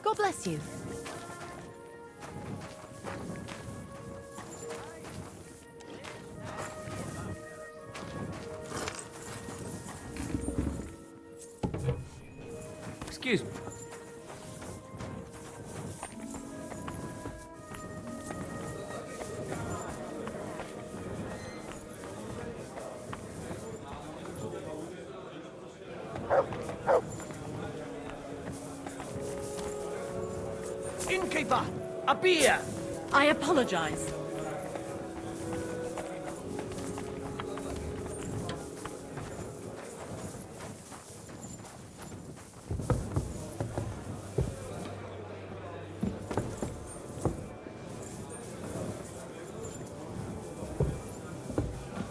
God bless you. Excuse me. Innkeeper! A beer! I apologize.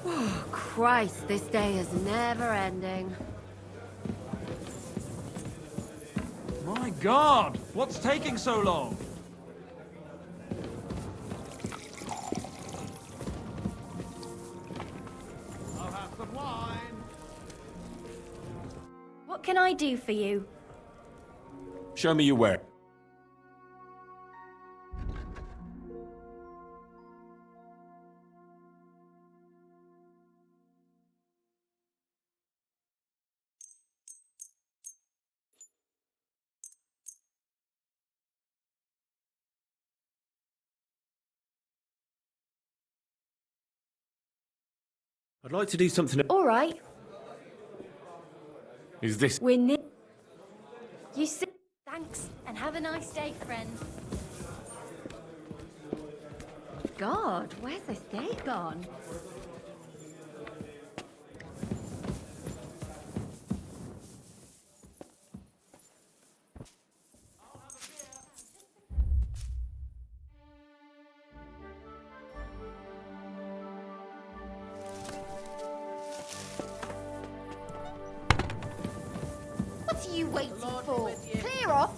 Oh, Christ, this day is never ending. My God! What's taking so long? I'll have some wine. What can I do for you? Show me your work. I'd like to do something. All right. Is this? We're near. You see. Thanks, and have a nice day, friend. God, where's this day gone? What are you waiting for? Clear off!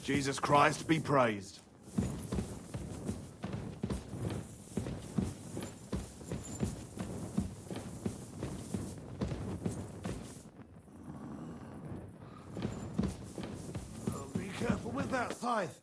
Jesus Christ be praised. Be careful with that scythe.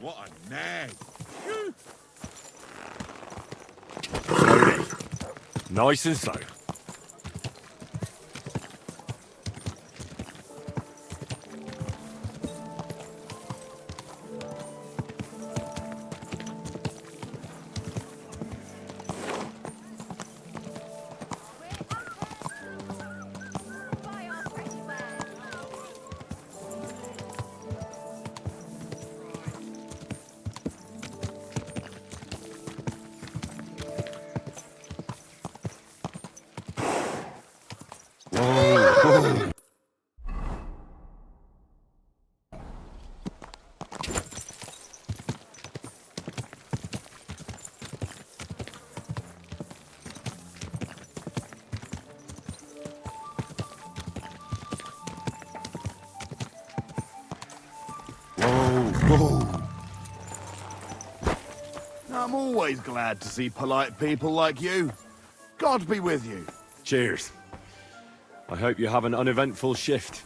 What a nag. Slowly. Nice and slow. Buy our fresh wares. I'm always glad to see polite people like you. God be with you. Cheers. I hope you have an uneventful shift.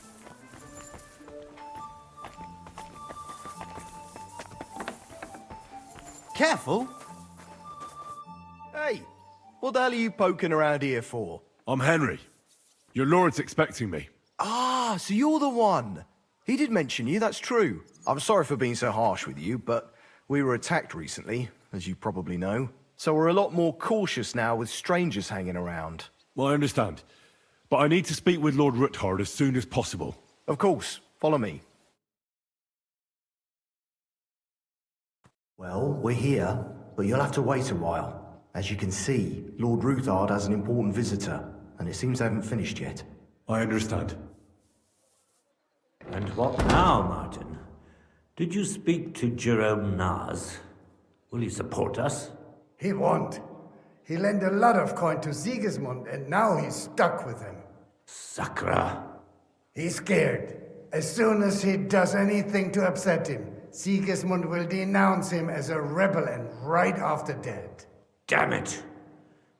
Careful! Hey, what the hell are you poking around here for? I'm Henry. Your lord's expecting me. Ah, so you're the one. He did mention you, that's true. I'm sorry for being so harsh with you, but we were attacked recently, as you probably know. So we're a lot more cautious now with strangers hanging around. Well, I understand. But I need to speak with Lord Ruthard as soon as possible. Of course, follow me. Well, we're here, but you'll have to wait a while. As you can see, Lord Ruthard has an important visitor, and it seems they haven't finished yet. I understand. And what now, Martin? Did you speak to Jerome Naz? Will he support us? He won't. He lent a lot of coin to Sigismund, and now he's stuck with him. Sakra. He's scared. As soon as he does anything to upset him, Sigismund will denounce him as a rebel and right after dead. Damn it!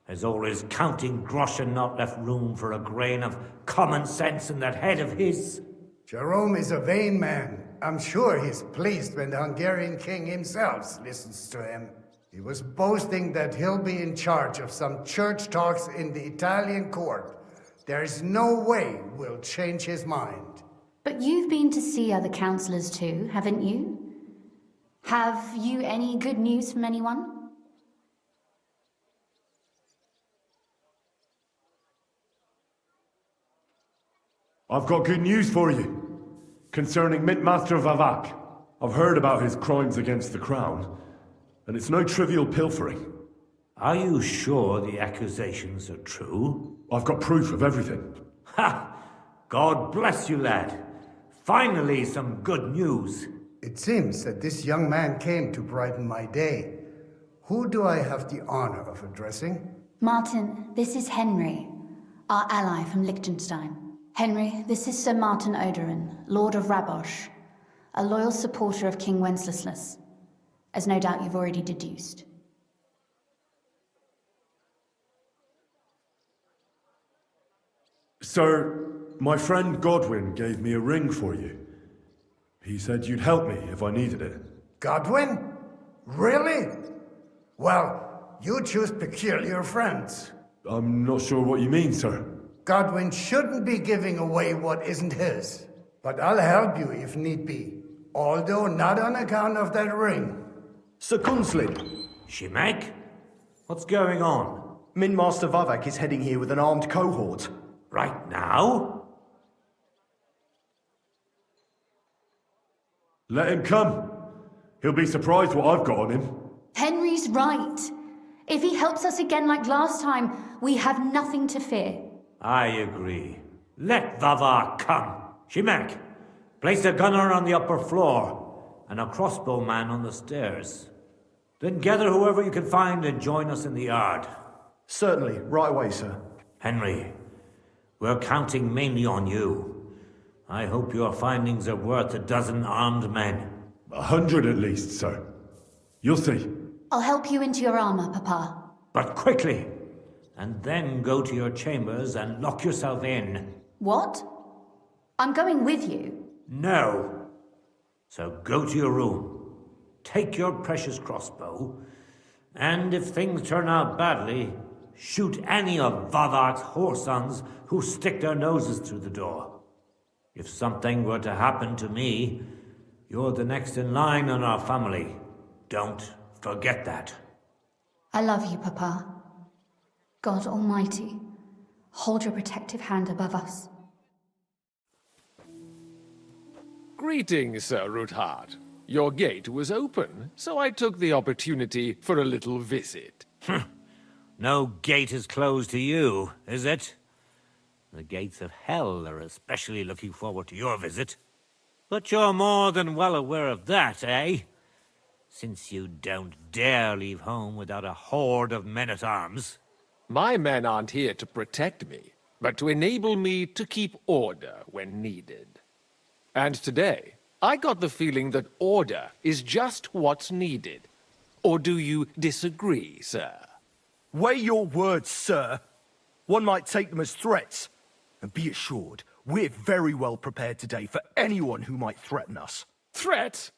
Has all his counting groschen not left room for a grain of common sense in that head of his? Jerome is a vain man. I'm sure he's pleased when the Hungarian king himself listens to him. He was boasting that he'll be in charge of some church talks in the Italian court. There's no way we'll change his mind. But you've been to see other councillors too, haven't you? Have you any good news from anyone? I've got good news for you. Concerning Mintmaster Vavak. I've heard about his crimes against the crown. And it's no trivial pilfering. Are you sure the accusations are true? I've got proof of everything. Ha! God bless you, lad. Finally, some good news. It seems that this young man came to brighten my day. Who do I have the honor of addressing? Martin, this is Henry, our ally from Liechtenstein. Henry, this is Sir Martin Odorin, Lord of Rabosh, a loyal supporter of King Wenceslas, as no doubt you've already deduced. Sir, my friend Godwin gave me a ring for you. He said you'd help me if I needed it. Godwin? Really? Well, you choose peculiar friends. I'm not sure what you mean, sir. Godwin shouldn't be giving away what isn't his. But I'll help you if need be. Although not on account of that ring. Sir Kunslin, Shimek? What's going on? Minmaster Vavak is heading here with an armed cohort. Right now? Let him come. He'll be surprised what I've got on him. Henry's right. If he helps us again like last time, we have nothing to fear. I agree. Let Vavar come. Shimek, place a gunner on the upper floor and a crossbowman on the stairs. Then gather whoever you can find and join us in the yard. Certainly, right away, sir. Henry, we're counting mainly on you. I hope your findings are worth a dozen armed men. 100 at least, sir. You'll see. I'll help you into your armor, Papa. But quickly! And then go to your chambers and lock yourself in. What? I'm going with you. No. So go to your room. take your precious crossbow, and if things turn out badly, shoot any of Vavak's whoresons who stick their noses through the door. If something were to happen to me, you're the next in line in our family. Don't forget that. I love you, Papa. God Almighty, hold your protective hand above us. Greetings, Sir Ruthard. Your gate was open, so I took the opportunity for a little visit. No gate is closed to you, is it? The gates of hell are especially looking forward to your visit. But you're more than well aware of that, eh? Since you don't dare leave home without a horde of men-at-arms. My men aren't here to protect me, but to enable me to keep order when needed. And today, I got the feeling that order is just what's needed. Or do you disagree, sir? Weigh your words, sir. One might take them as threats. And be assured, we're very well prepared today for anyone who might threaten us. Threat?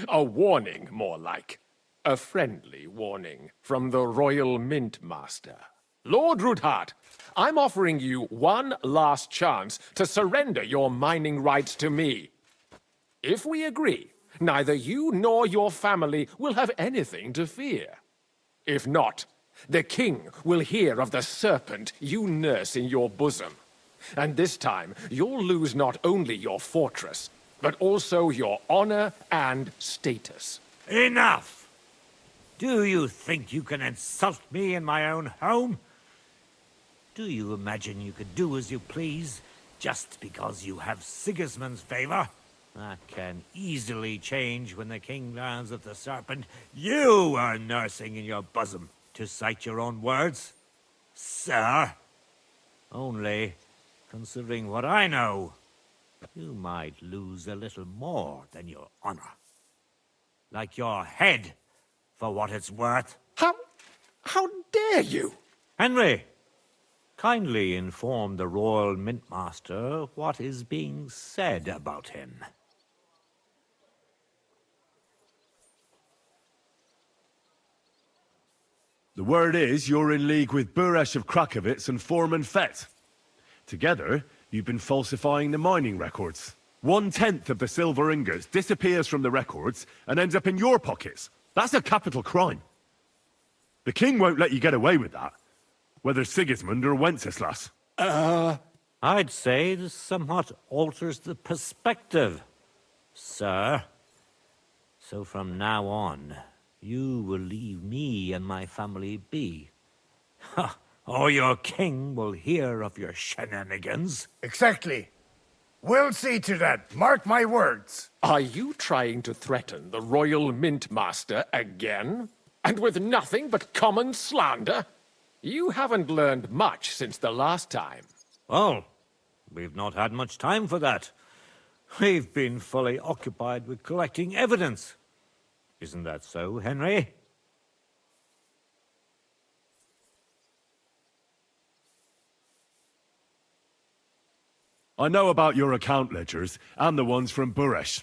A warning, more like. A friendly warning from the Royal Mint Master. Lord Ruthard, I'm offering you one last chance to surrender your mining rights to me. If we agree, neither you nor your family will have anything to fear. If not, the king will hear of the serpent you nurse in your bosom. And this time, you'll lose not only your fortress, but also your honor and status. Enough! Do you think you can insult me in my own home? Do you imagine you could do as you please, just because you have Sigismund's favor? That can easily change when the king learns of the serpent you are nursing in your bosom, to cite your own words, sir. Only, considering what I know, you might lose a little more than your honor. Like your head, for what it's worth. How dare you? Henry, kindly inform the Royal Mintmaster what is being said about him. The word is you're in league with Buresh of Krakowitz and Foreman Fett. Together, you've been falsifying the mining records. 1/10 of the silver ingots disappears from the records and ends up in your pockets. That's a capital crime. The king won't let you get away with that, whether Sigismund or Wenceslas. I'd say this somewhat alters the perspective, sir. So from now on, you will leave me and my family be. Or your king will hear of your shenanigans. Exactly. We'll see to that. Mark my words. Are you trying to threaten the Royal Mint Master again? And with nothing but common slander? You haven't learned much since the last time. Well, we've not had much time for that. We've been fully occupied with collecting evidence. Isn't that so, Henry? I know about your account ledgers and the ones from Buresh.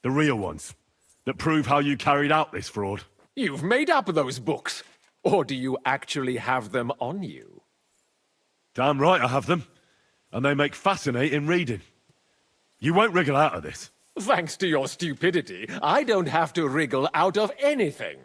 The real ones, that prove how you carried out this fraud. You've made up those books. Or do you actually have them on you? Damn right I have them. And they make fascinating reading. You won't wriggle out of this. Thanks to your stupidity, I don't have to wriggle out of anything.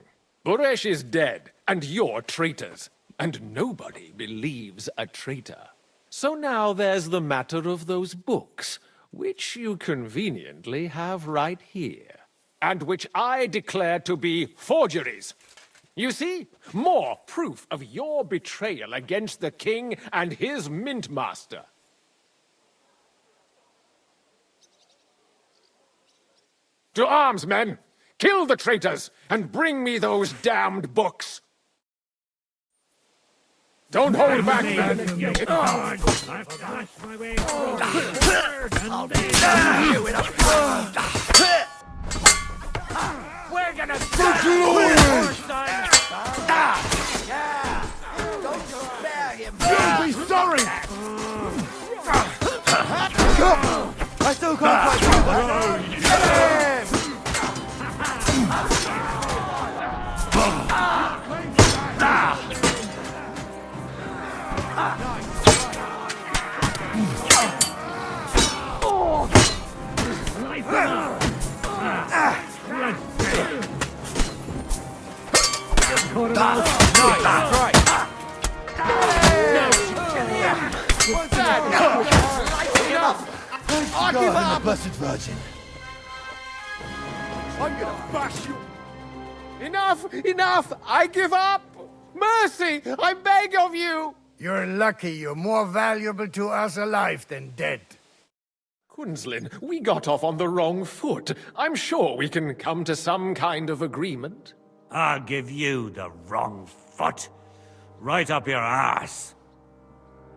Buresh is dead, and you're traitors. And nobody believes a traitor. So now there's the matter of those books, which you conveniently have right here, and which I declare to be forgeries. You see, more proof of your betrayal against the king and his mint master. To arms, men! Kill the traitors, and bring me those damned books! Don't hold back, men! We're gonna You'll be sorry! I still can't quite do that. I give up! Blessed Virgin. I'm gonna bash you. Enough! Enough! I give up! Mercy! I beg of you! You're lucky you're more valuable to us alive than dead. Quinslin, we got off on the wrong foot. I'm sure we can come to some kind of agreement. I'll give you the wrong foot. Right up your ass.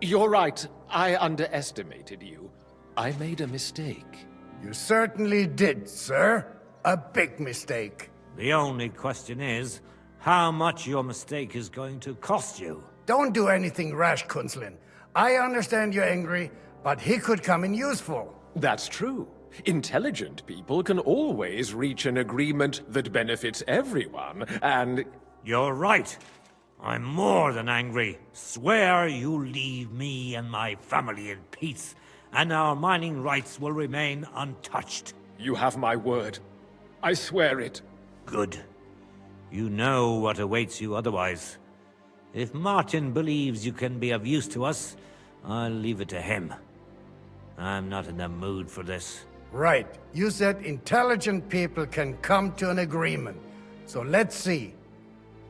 You're right. I underestimated you. I made a mistake. You certainly did, sir. A big mistake. The only question is, how much your mistake is going to cost you. Don't do anything rash, Kunslin. I understand you're angry, but he could come in useful. That's true. Intelligent people can always reach an agreement that benefits everyone, and... You're right. I'm more than angry. Swear you leave me and my family in peace, and our mining rights will remain untouched. You have my word. I swear it. Good. You know what awaits you otherwise. If Martin believes you can be of use to us, I'll leave it to him. I'm not in the mood for this. Right. You said intelligent people can come to an agreement. So let's see.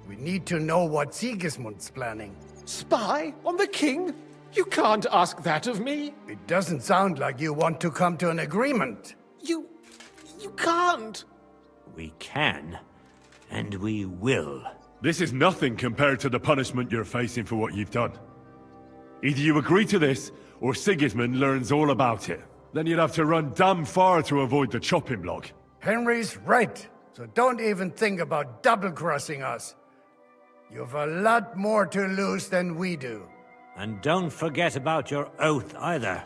We need to know what Sigismund's planning. Spy on the king? You can't ask that of me. It doesn't sound like you want to come to an agreement. You can't. We can, and we will. This is nothing compared to the punishment you're facing for what you've done. Either you agree to this, or Sigismund learns all about it. Then you'd have to run damn far to avoid the chopping block. Henry's right. So don't even think about double-crossing us. You've a lot more to lose than we do. And don't forget about your oath either.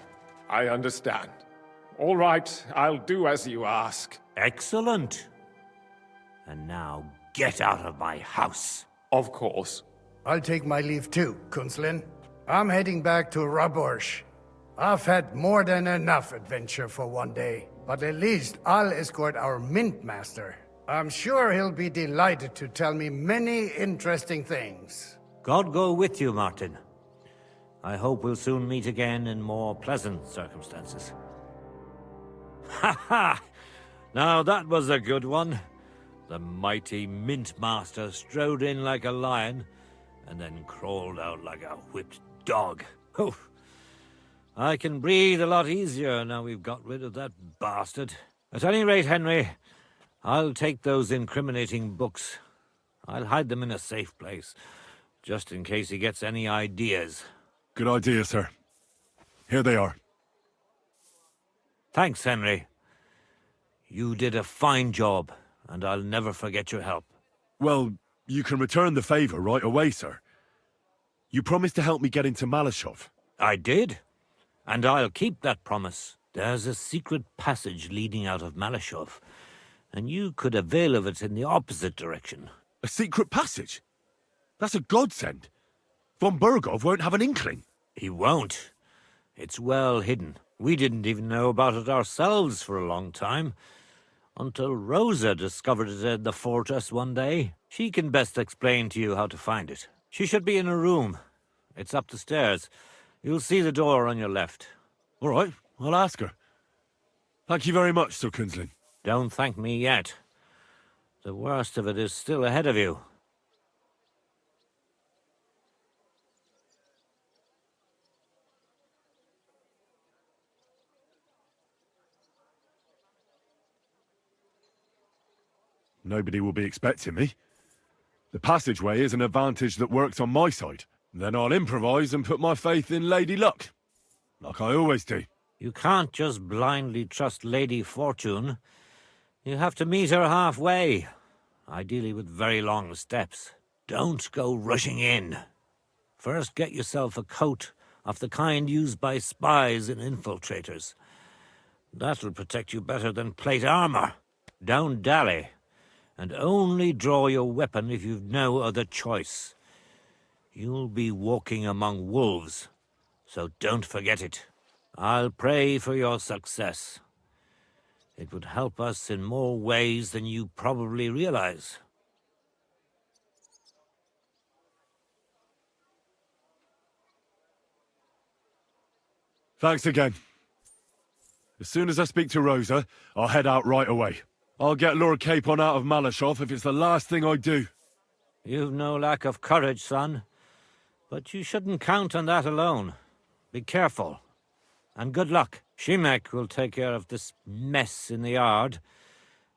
I understand. All right, I'll do as you ask. Excellent. And now get out of my house. Of course. I'll take my leave too, Kunslin. I'm heading back to Raborsh. I've had more than enough adventure for one day, but at least I'll escort our Mint Master. I'm sure he'll be delighted to tell me many interesting things. God go with you, Martin. I hope we'll soon meet again in more pleasant circumstances. Ha ha! Now that was a good one. The mighty Mint Master strode in like a lion, and then crawled out like a whipped dog. Oof. I can breathe a lot easier now we've got rid of that bastard. At any rate, Henry, I'll take those incriminating books. I'll hide them in a safe place, just in case he gets any ideas. Good idea, sir. Here they are. Thanks, Henry. You did a fine job, and I'll never forget your help. Well, you can return the favor right away, sir. You promised to help me get into Malashov. I did, and I'll keep that promise. There's a secret passage leading out of Malashov, and you could avail of it in the opposite direction. A secret passage? That's a godsend. Von Burgov won't have an inkling. He won't. It's well hidden. We didn't even know about it ourselves for a long time, until Rosa discovered it in the fortress one day. She can best explain to you how to find it. She should be in her room. It's up the stairs. You'll see the door on your left. All right, I'll ask her. Thank you very much, Sir Kunslin. Don't thank me yet. The worst of it is still ahead of you. Nobody will be expecting me. The passageway is an advantage that works on my side. Then I'll improvise and put my faith in Lady Luck. Like I always do. You can't just blindly trust Lady Fortune. You have to meet her halfway, ideally with very long steps. Don't go rushing in. First get yourself a coat of the kind used by spies and infiltrators. That'll protect you better than plate armor. Don't dally, and only draw your weapon if you've no other choice. You'll be walking among wolves, so don't forget it. I'll pray for your success. It would help us in more ways than you probably realize. Thanks again. As soon as I speak to Rosa, I'll head out right away. I'll get Lord Capon out of Malashov if it's the last thing I do. You've no lack of courage, son. But you shouldn't count on that alone. Be careful. And good luck. Shimek will take care of this mess in the yard.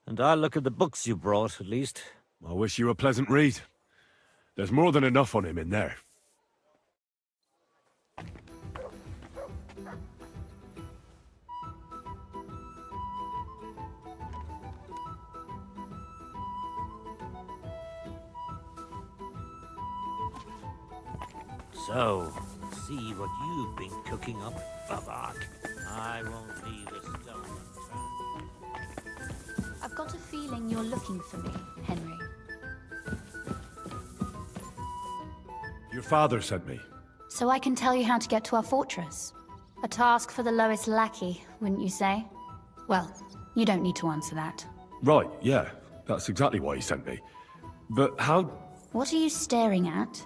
And I'll look at the books you brought, at least. I wish you a pleasant read. There's more than enough on him in there. So, see what you've been cooking up, Vavak. I won't leave a stone unturned. I've got a feeling you're looking for me, Henry. Your father sent me. So I can tell you how to get to our fortress. A task for the lowest lackey, wouldn't you say? Well, you don't need to answer that. Right, yeah. That's exactly why he sent me. But how... What are you staring at?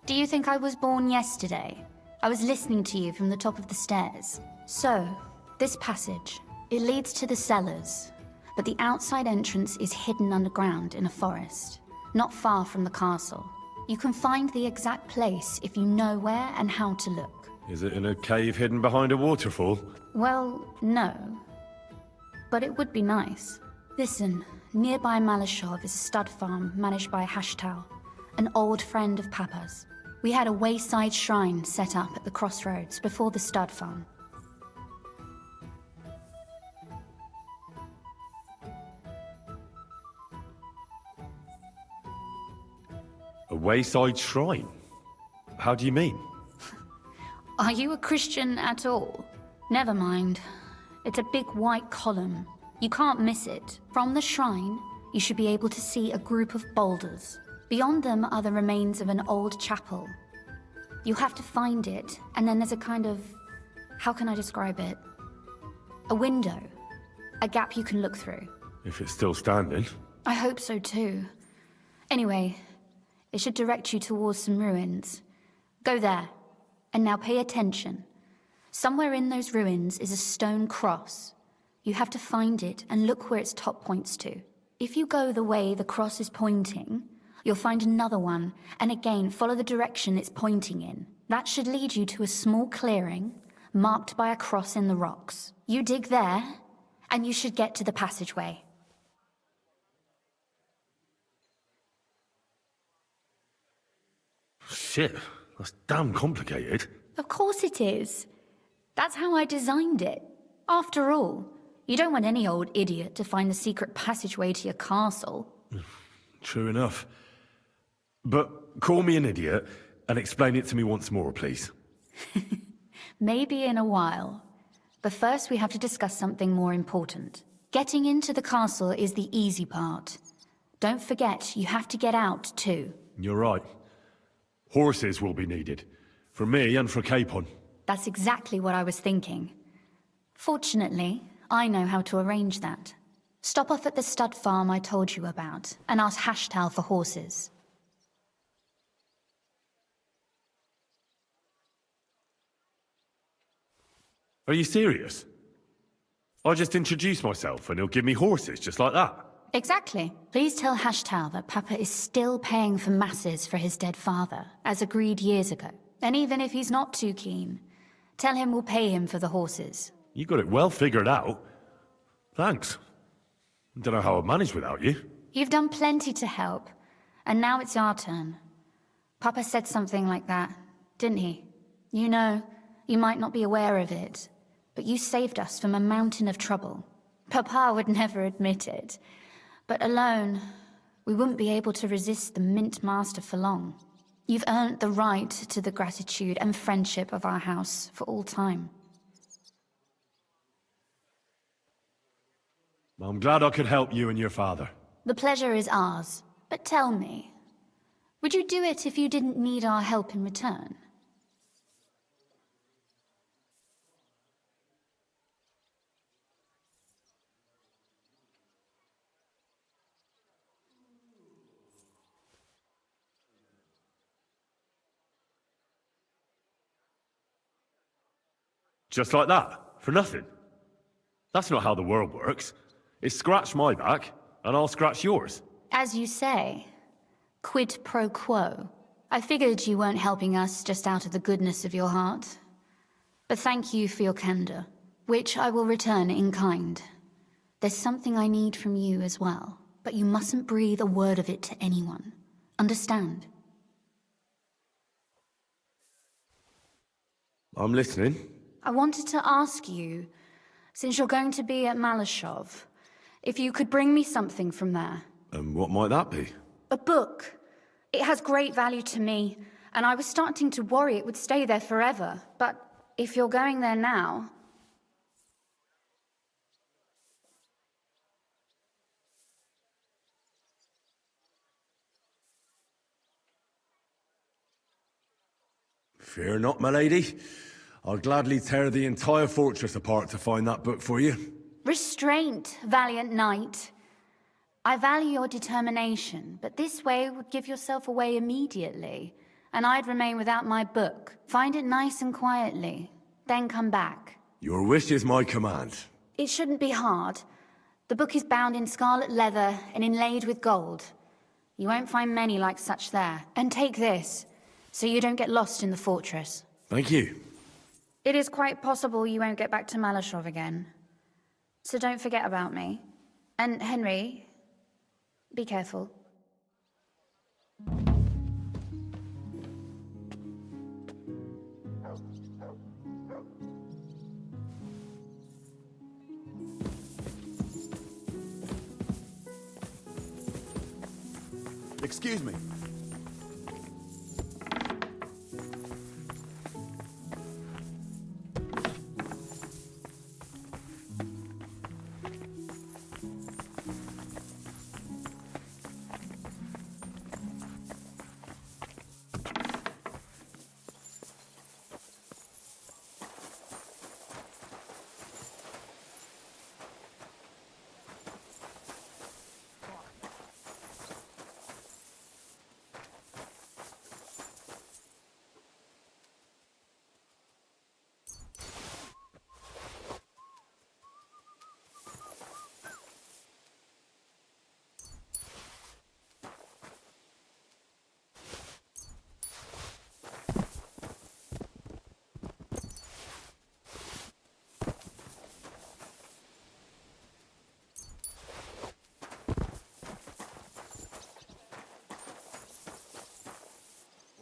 Do you think I was born yesterday? I was listening to you from the top of the stairs. So, this passage, it leads to the cellars, but the outside entrance is hidden underground in a forest, not far from the castle. You can find the exact place if you know where and how to look. Is it in a cave hidden behind a waterfall? Well, no. But it would be nice. Listen, nearby Malashov is a stud farm managed by Hashtal, an old friend of Papa's. We had a wayside shrine set up at the crossroads before the stud farm. A wayside shrine? How do you mean? Are you a Christian at all? Never mind. It's a big white column. You can't miss it. From the shrine, you should be able to see a group of boulders. Beyond them are the remains of an old chapel. You have to find it, and then there's a kind of... how can I describe it? A window. A gap you can look through. If it's still standing. I hope so too. Anyway, it should direct you towards some ruins. Go there. And now pay attention. Somewhere in those ruins is a stone cross. You have to find it and look where its top points to. If you go the way the cross is pointing, you'll find another one, and again follow the direction it's pointing in. That should lead you to a small clearing, marked by a cross in the rocks. You dig there, and you should get to the passageway. Shit, that's damn complicated. Of course it is. That's how I designed it. After all, you don't want any old idiot to find the secret passageway to your castle. True enough. But call me an idiot and explain it to me once more, please. Maybe in a while. But first we have to discuss something more important. Getting into the castle is the easy part. Don't forget, you have to get out too. You're right. Horses will be needed. For me and for Capon. That's exactly what I was thinking. Fortunately, I know how to arrange that. Stop off at the stud farm I told you about, and ask Hashtal for horses. Are you serious? I just introduce myself and he'll give me horses just like that? Exactly. Please tell Hashtal that Papa is still paying for masses for his dead father, as agreed years ago. And even if he's not too keen, tell him we'll pay him for the horses. You got it well figured out. Thanks. Don't know how I'd manage without you. You've done plenty to help, and now it's our turn. Papa said something like that, didn't he? You know, you might not be aware of it, but you saved us from a mountain of trouble. Papa would never admit it, but alone, we wouldn't be able to resist the Mint Master for long. You've earned the right to the gratitude and friendship of our house for all time. I'm glad I could help you and your father. The pleasure is ours, but tell me, Would you do it if you didn't need our help in return? Just like that? For nothing? That's not how the world works. It's scratch my back, and I'll scratch yours. As you say, quid pro quo. I figured you weren't helping us just out of the goodness of your heart. But thank you for your candor, which I will return in kind. There's something I need from you as well, but you mustn't breathe a word of it to anyone. Understand? I'm listening. I wanted to ask you, since you're going to be at Malashov, if you could bring me something from there. And what might that be? A book. It has great value to me, and I was starting to worry it would stay there forever. But if you're going there now... Fear not, my lady. I'll gladly tear the entire fortress apart to find that book for you. Restraint, valiant knight. I value your determination, but this way would give yourself away immediately, and I'd remain without my book. Find it nice and quietly, then come back. Your wish is my command. It shouldn't be hard. The book is bound in scarlet leather and inlaid with gold. You won't find many like such there. And take this, so you don't get lost in the fortress. Thank you. It is quite possible you won't get back to Malashov again. So don't forget about me. And Henry, be careful. Excuse me.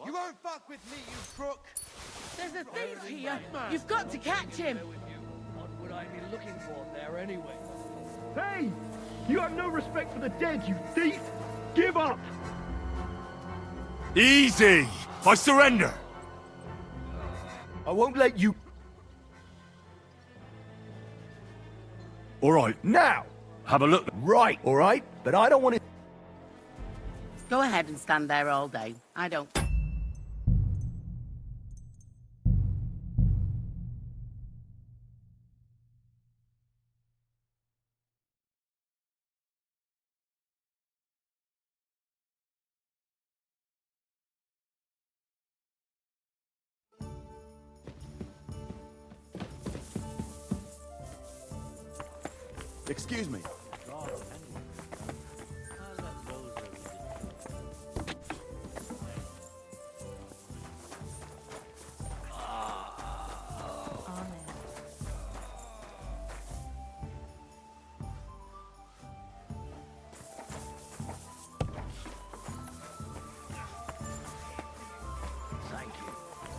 You won't fuck with me, you crook! There's a thief here! You've got to catch him! What would I be looking for there anyway? Hey! You have no respect for the dead, you thief! Give up! Easy! I surrender! I won't let you... All right. Now! Have a look. Right, all right? But I don't want to... Go ahead and stand there all day. I don't... Excuse me. Thank you.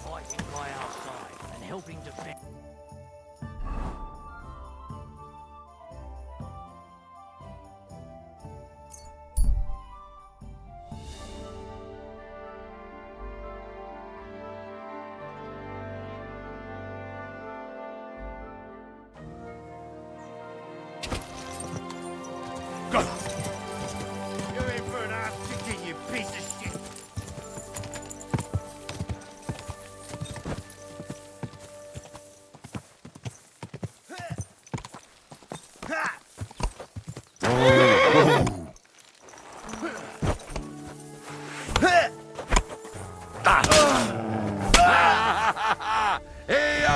Fighting by our side and helping defend. You're in for an ass kicking, you piece of shit!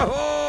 Ho!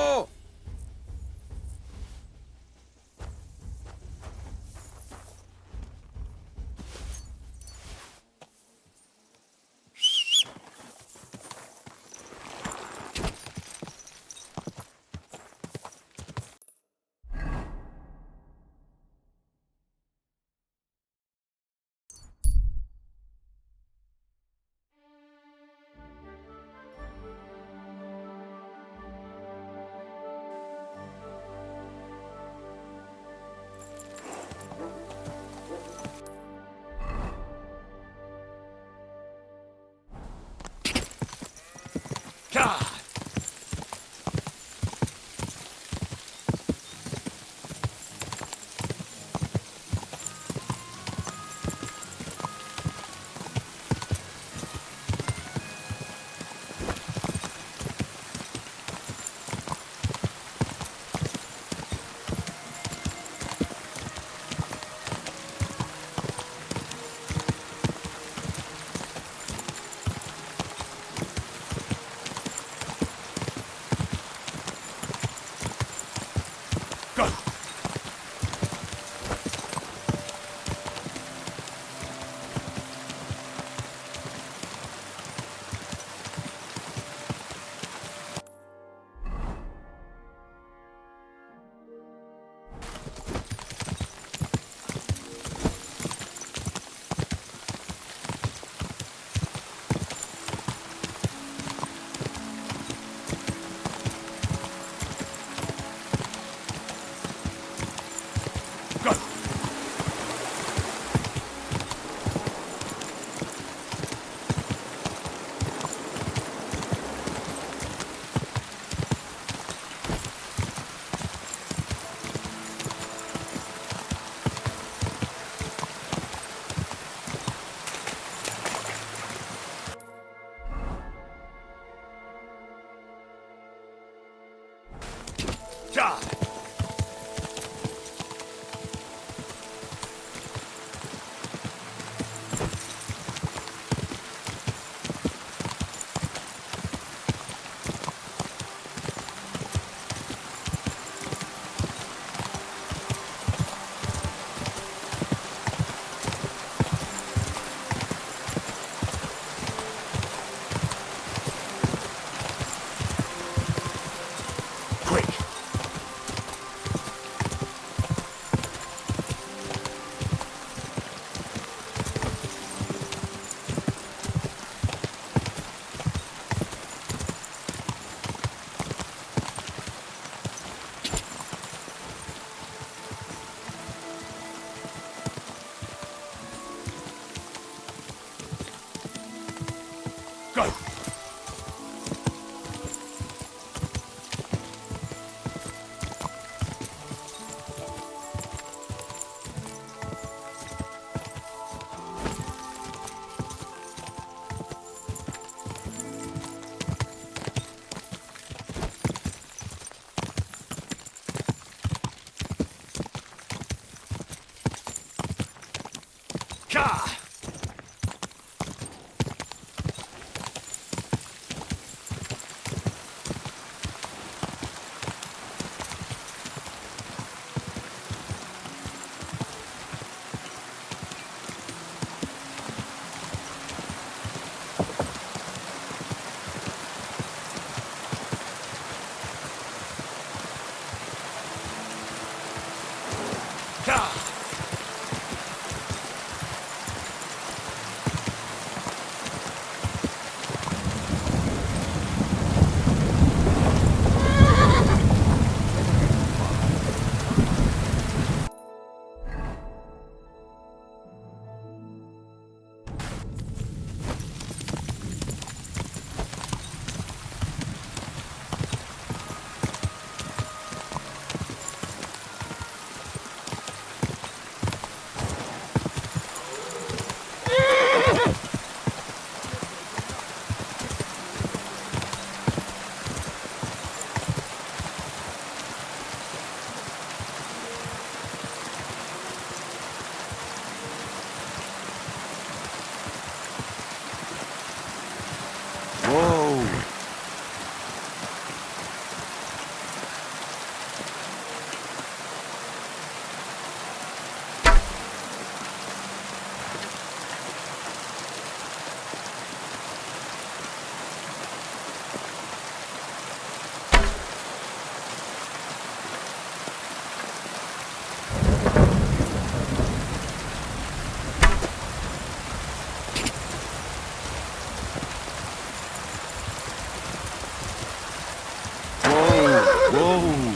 Whoa!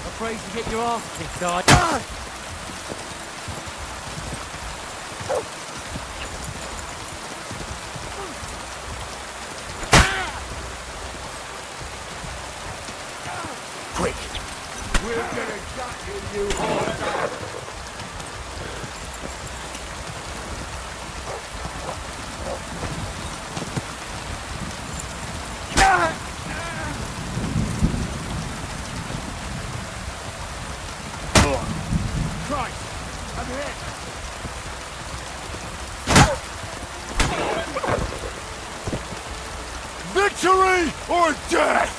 Afraid to get your ass kicked, are you? Quick! We're gonna gut you, you whore! Christ! I'm hit! Victory or death!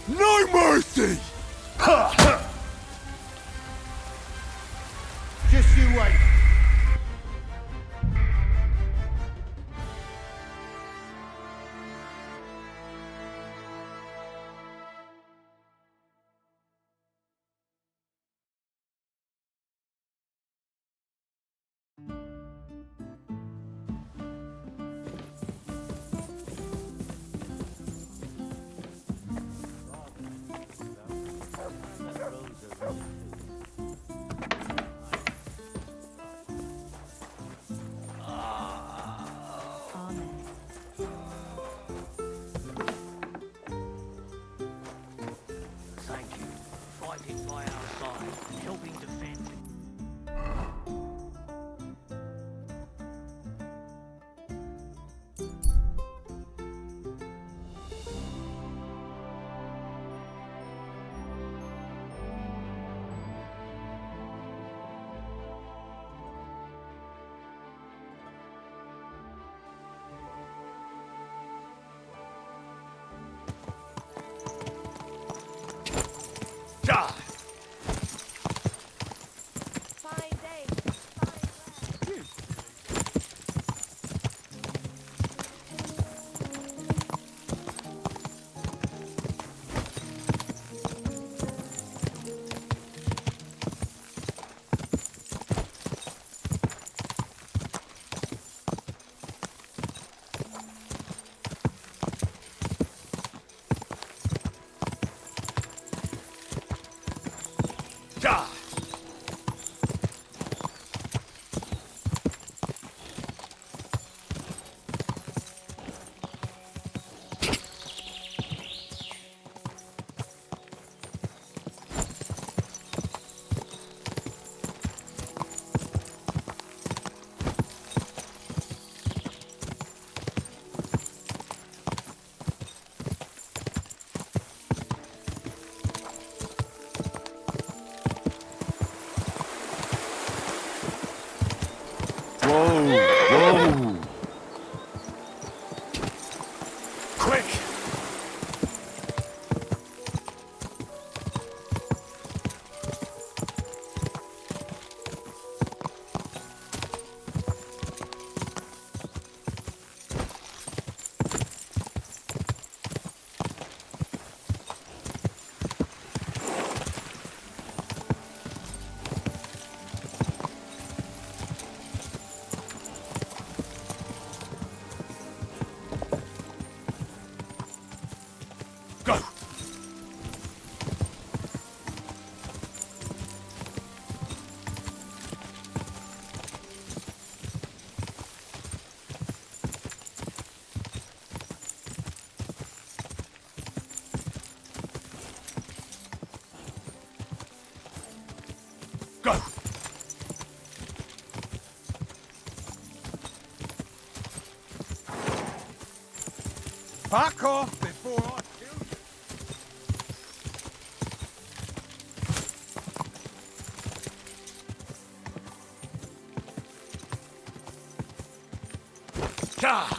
No mercy! Just you wait. Thank you for fighting by our side and helping defend. Fine day. Fine weather. Whoa! Quick! Fuck off before I kill you. God!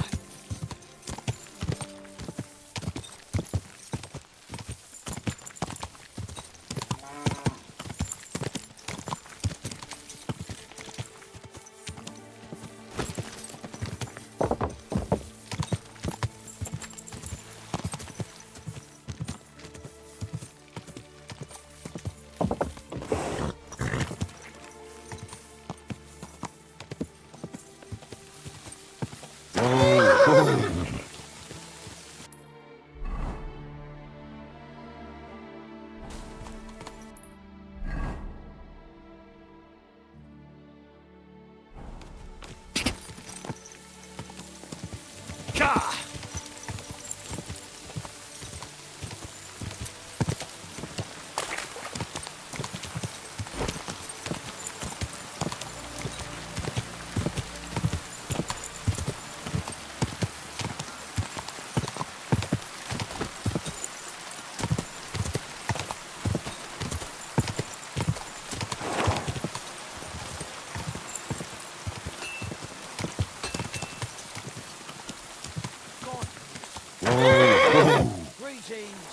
Greetings.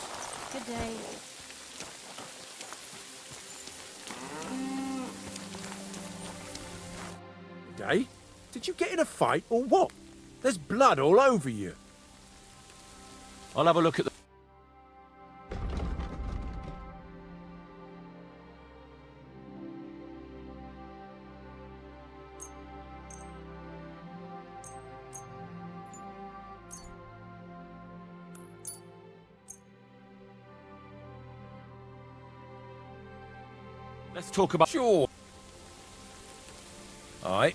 Good day. Day? Did you get in a fight or what? There's blood all over you. I'll have a look at the... Let's talk about... Sure. Aye.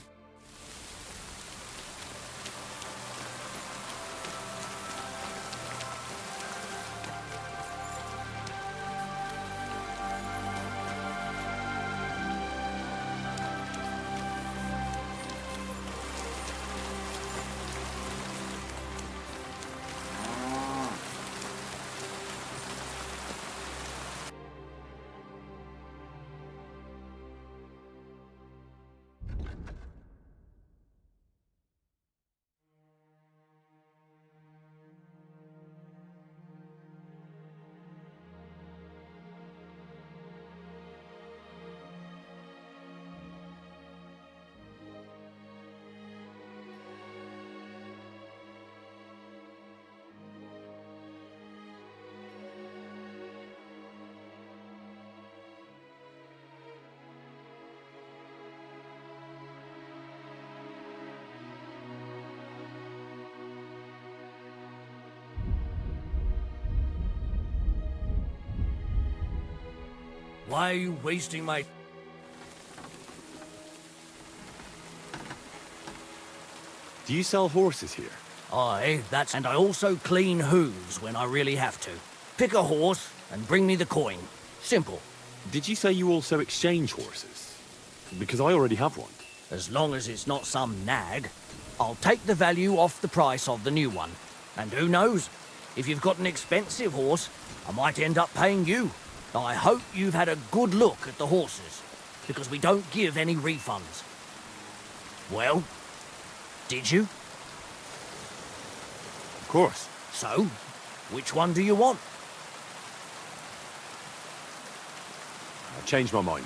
Why are you wasting my... Do you sell horses here? Aye, that's... And I also clean hooves when I really have to. Pick a horse and bring me the coin. Simple. Did you say you also exchange horses? Because I already have one. As long as it's not some nag, I'll take the value off the price of the new one. And who knows? If you've got an expensive horse, I might end up paying you. I hope you've had a good look at the horses, because we don't give any refunds. Well, did you? Of course. So, which one do you want? I've changed my mind.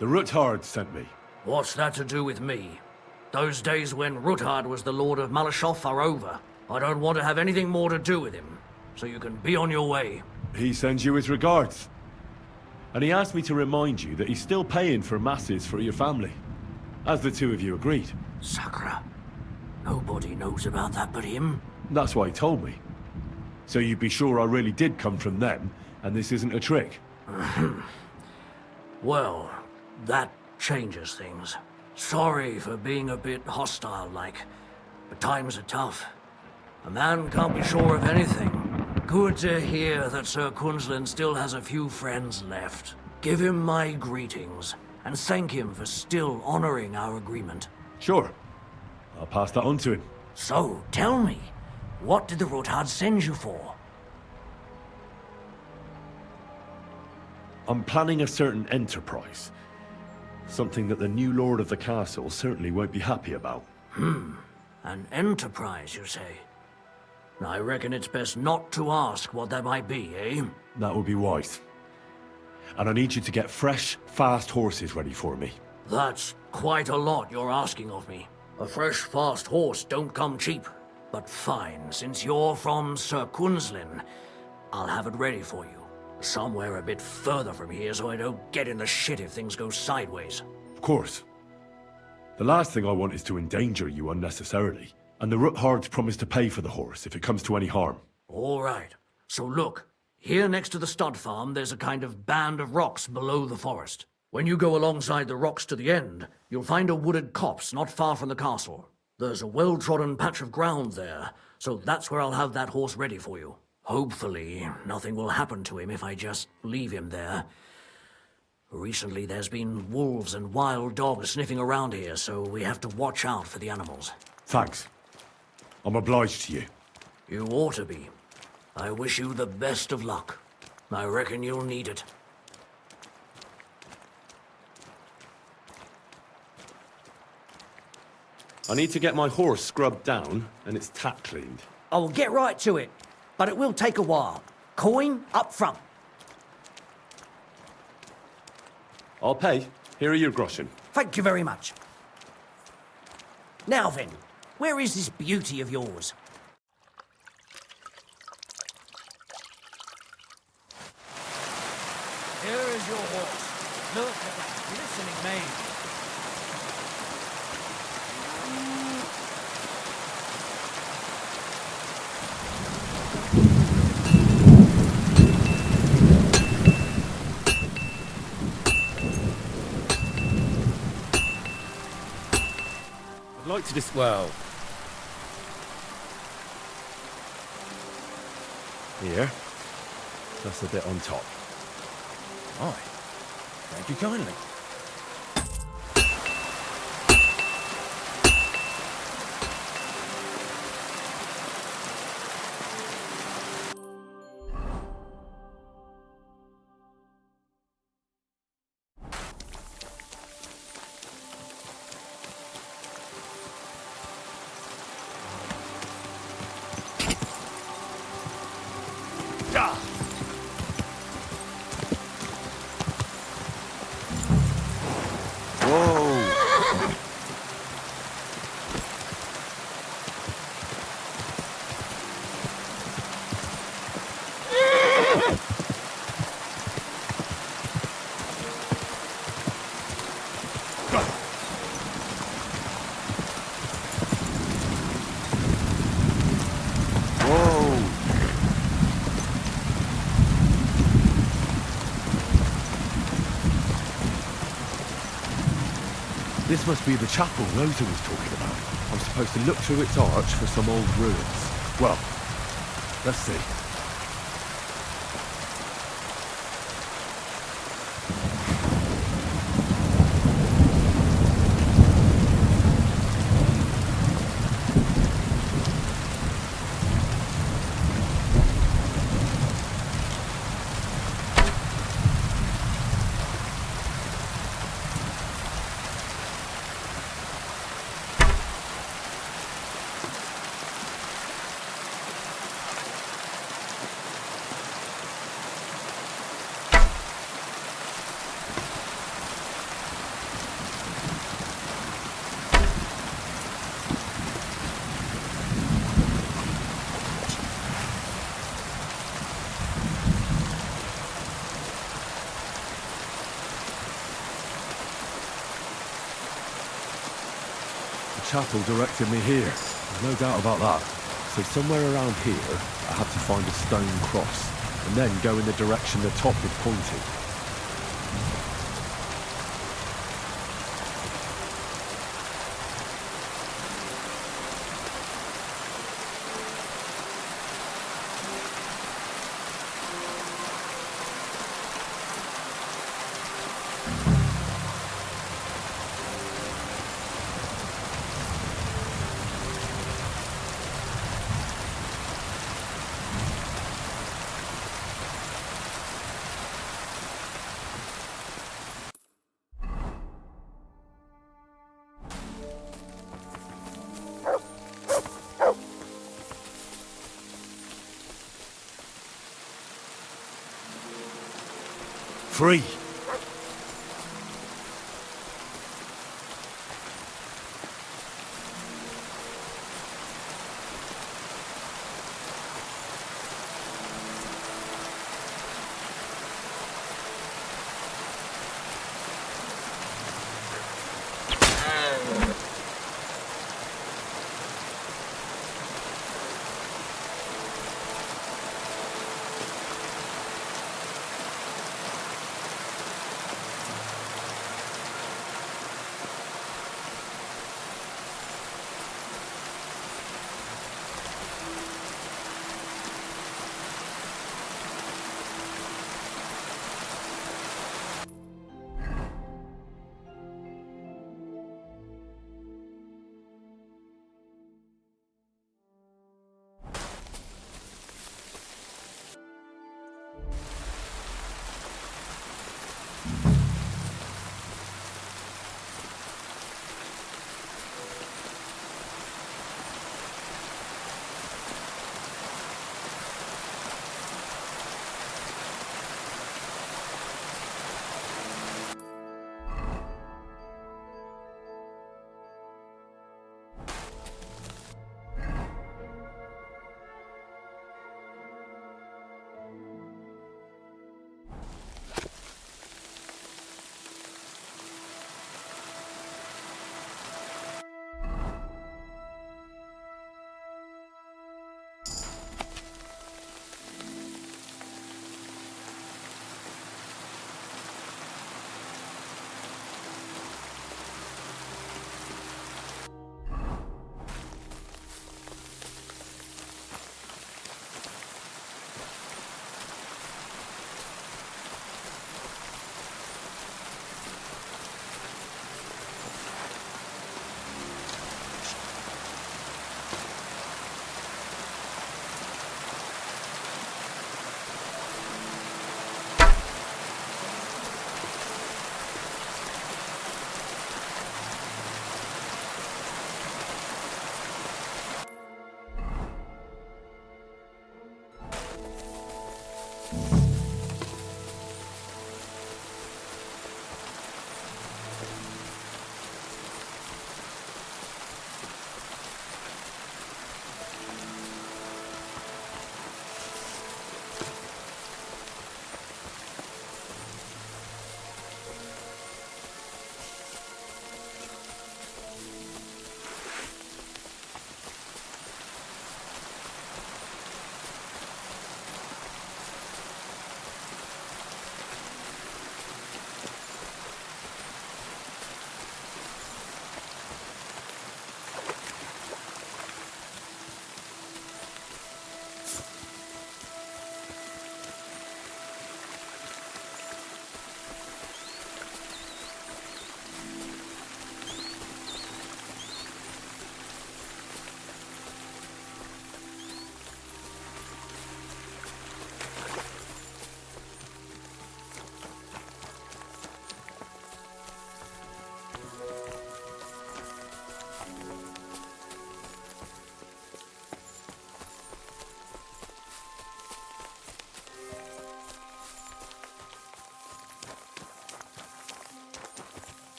The Ruthard sent me. What's that to do with me? Those days when Ruthard was the Lord of Malashov are over. I don't want to have anything more to do with him, so you can be on your way. He sends you his regards. And he asked me to remind you that he's still paying for masses for your family, as the two of you agreed. Sakra. Nobody knows about that but him. That's what he told me. So you'd be sure I really did come from them, and this isn't a trick? Well, that changes things. Sorry for being a bit hostile-like, but times are tough. A man can't be sure of anything. Good to hear that Sir Quinlan still has a few friends left. Give him my greetings, and thank him for still honoring our agreement. Sure. I'll pass that on to him. So, tell me, what did the Ruthard send you for? I'm planning a certain enterprise. Something that the new lord of the castle certainly won't be happy about. An enterprise, you say? I reckon it's best not to ask what that might be, eh? That would be wise. And I need you to get fresh, fast horses ready for me. That's quite a lot you're asking of me. A fresh, fast horse don't come cheap. But fine, since you're from Sir Quinlan, I'll have it ready for you. Somewhere a bit further from here so I don't get in the shit if things go sideways. Of course. The last thing I want is to endanger you unnecessarily. And the Ruthards promise to pay for the horse if it comes to any harm. All right. So look, here next to the stud farm, there's a kind of band of rocks below the forest. When you go alongside the rocks to the end, you'll find a wooded copse not far from the castle. There's a well-trodden patch of ground there, so that's where I'll have that horse ready for you. Hopefully, nothing will happen to him if I just leave him there. Recently, there's been wolves and wild dogs sniffing around here, so we have to watch out for the animals. Thanks. I'm obliged to you. You ought to be. I wish you the best of luck. I reckon you'll need it. I need to get my horse scrubbed down and its tack cleaned. I will get right to it, but it will take a while. Coin up front. I'll pay. Here are your groschen. Thank you very much. Now then, where is this beauty of yours? Here is your horse. Look at that glistening mane. I'd like to just, well... Here. That's a bit on top. Aye. Thank you kindly. This must be the chapel Rosa was talking about. I'm supposed to look through its arch for some old ruins. Well, let's see. chapel directed me here. There's no doubt about that. So somewhere around here, I have to find a stone cross, and then go in the direction the top is pointing. Free.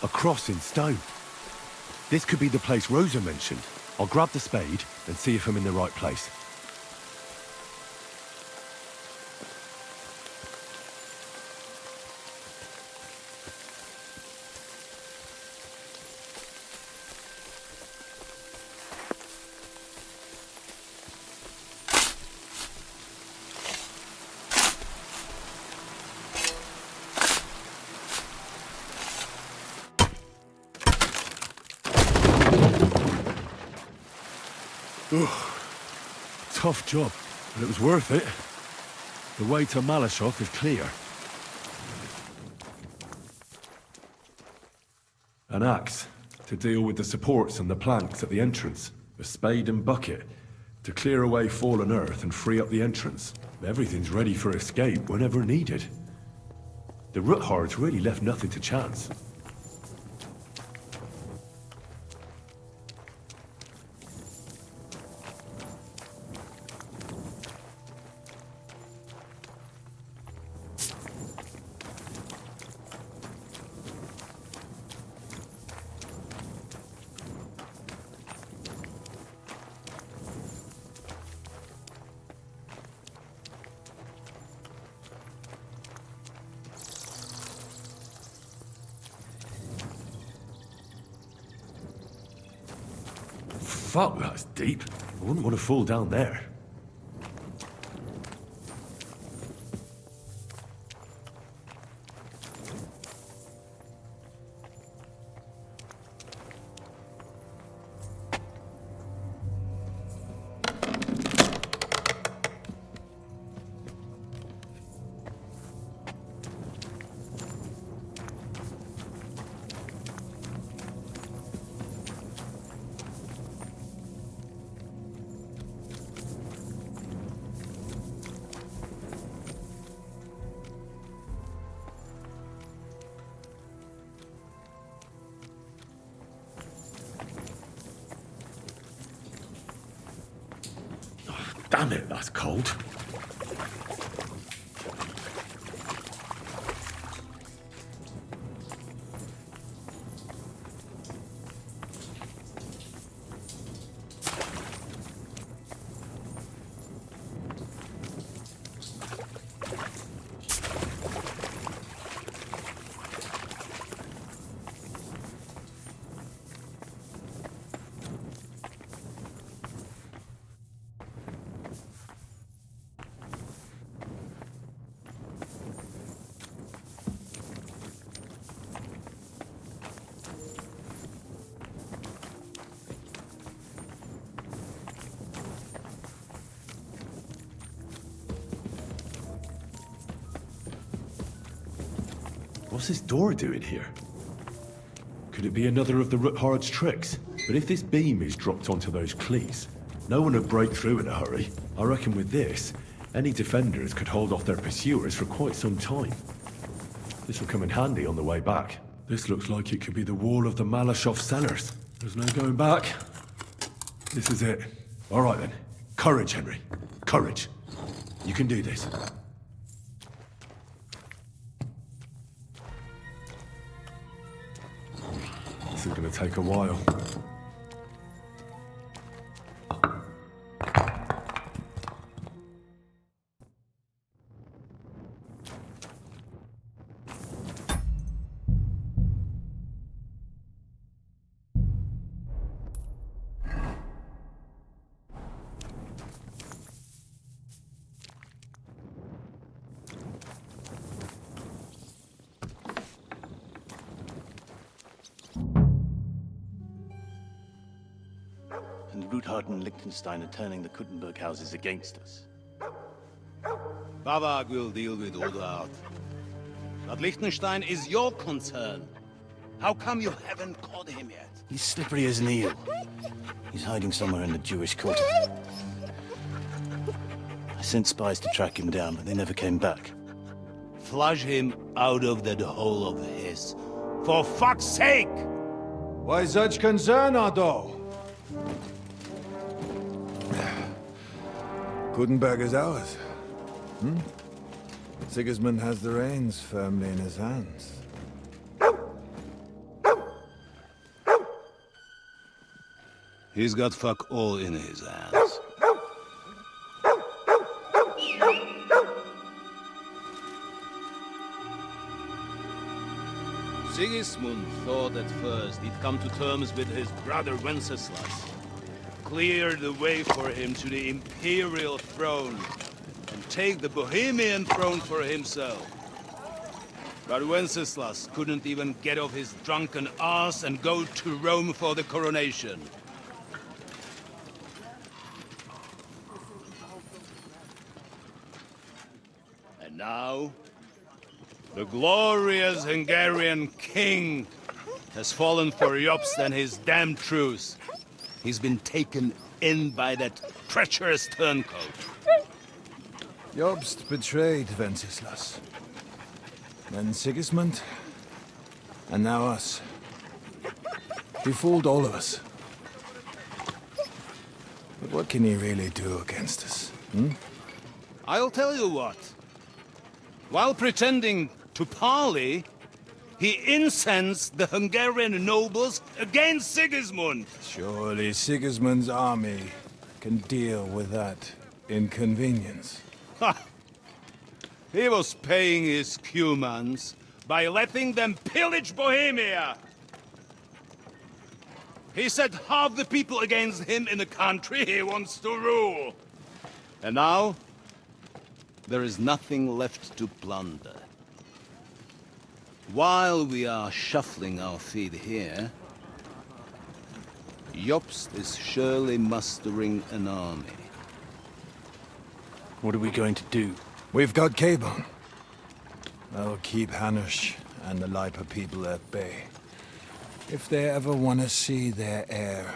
A cross in stone. This could be the place Rosa mentioned. I'll grab the spade and see if I'm in the right place. Tough job, but it was worth it. The way to Malashov is clear. An axe to deal with the supports and the planks at the entrance. A spade and bucket to clear away fallen earth and free up the entrance. Everything's ready for escape whenever needed. The Roothards really left nothing to chance. Fuck, that's deep. I wouldn't want to fall down there. Damn it, that's cold. What's this door doing here? Could it be another of the Roothards' tricks? But if this beam is dropped onto those cleats, no one would break through in a hurry. I reckon with this, any defenders could hold off their pursuers for quite some time. This will come in handy on the way back. This looks like it could be the wall of the Malashov cellars. There's no going back. This is it. All right then. Courage, Henry. Courage. You can do this. This is going to take a while. And Ruthard and Liechtenstein are turning the Kuttenberg houses against us. Bavag will deal with Ruthard. But Liechtenstein is your concern. How come you haven't caught him yet? He's slippery as an eel. He's hiding somewhere in the Jewish quarter. I sent spies to track him down, but they never came back. Flush him out of that hole of his. For fuck's sake! Why such concern, Otto? Kuttenberg is ours. Sigismund has the reins firmly in his hands. He's got fuck all in his hands. Sigismund thought at first he'd come to terms with his brother Wenceslas, clear the way for him to the imperial throne, and take the Bohemian throne for himself. But Wenceslas couldn't even get off his drunken ass and go to Rome for the coronation. And now, the glorious Hungarian king has fallen for Jobst and his damn truce. He's been taken in by that treacherous turncoat. Jobst betrayed Wenceslas. Then Sigismund, and now us. He fooled all of us. But what can he really do against us, hmm? I'll tell you what. While pretending to parley, he incensed the Hungarian nobles against Sigismund. Surely Sigismund's army can deal with that inconvenience. Ha! He was paying his Cumans by letting them pillage Bohemia. He set half the people against him in the country he wants to rule. And now, there is nothing left to plunder. While we are shuffling our feet here, Jobst is surely mustering an army. What are we going to do? We've got Cabon. That'll keep Hanush and the Lipa people at bay. If they ever want to see their heir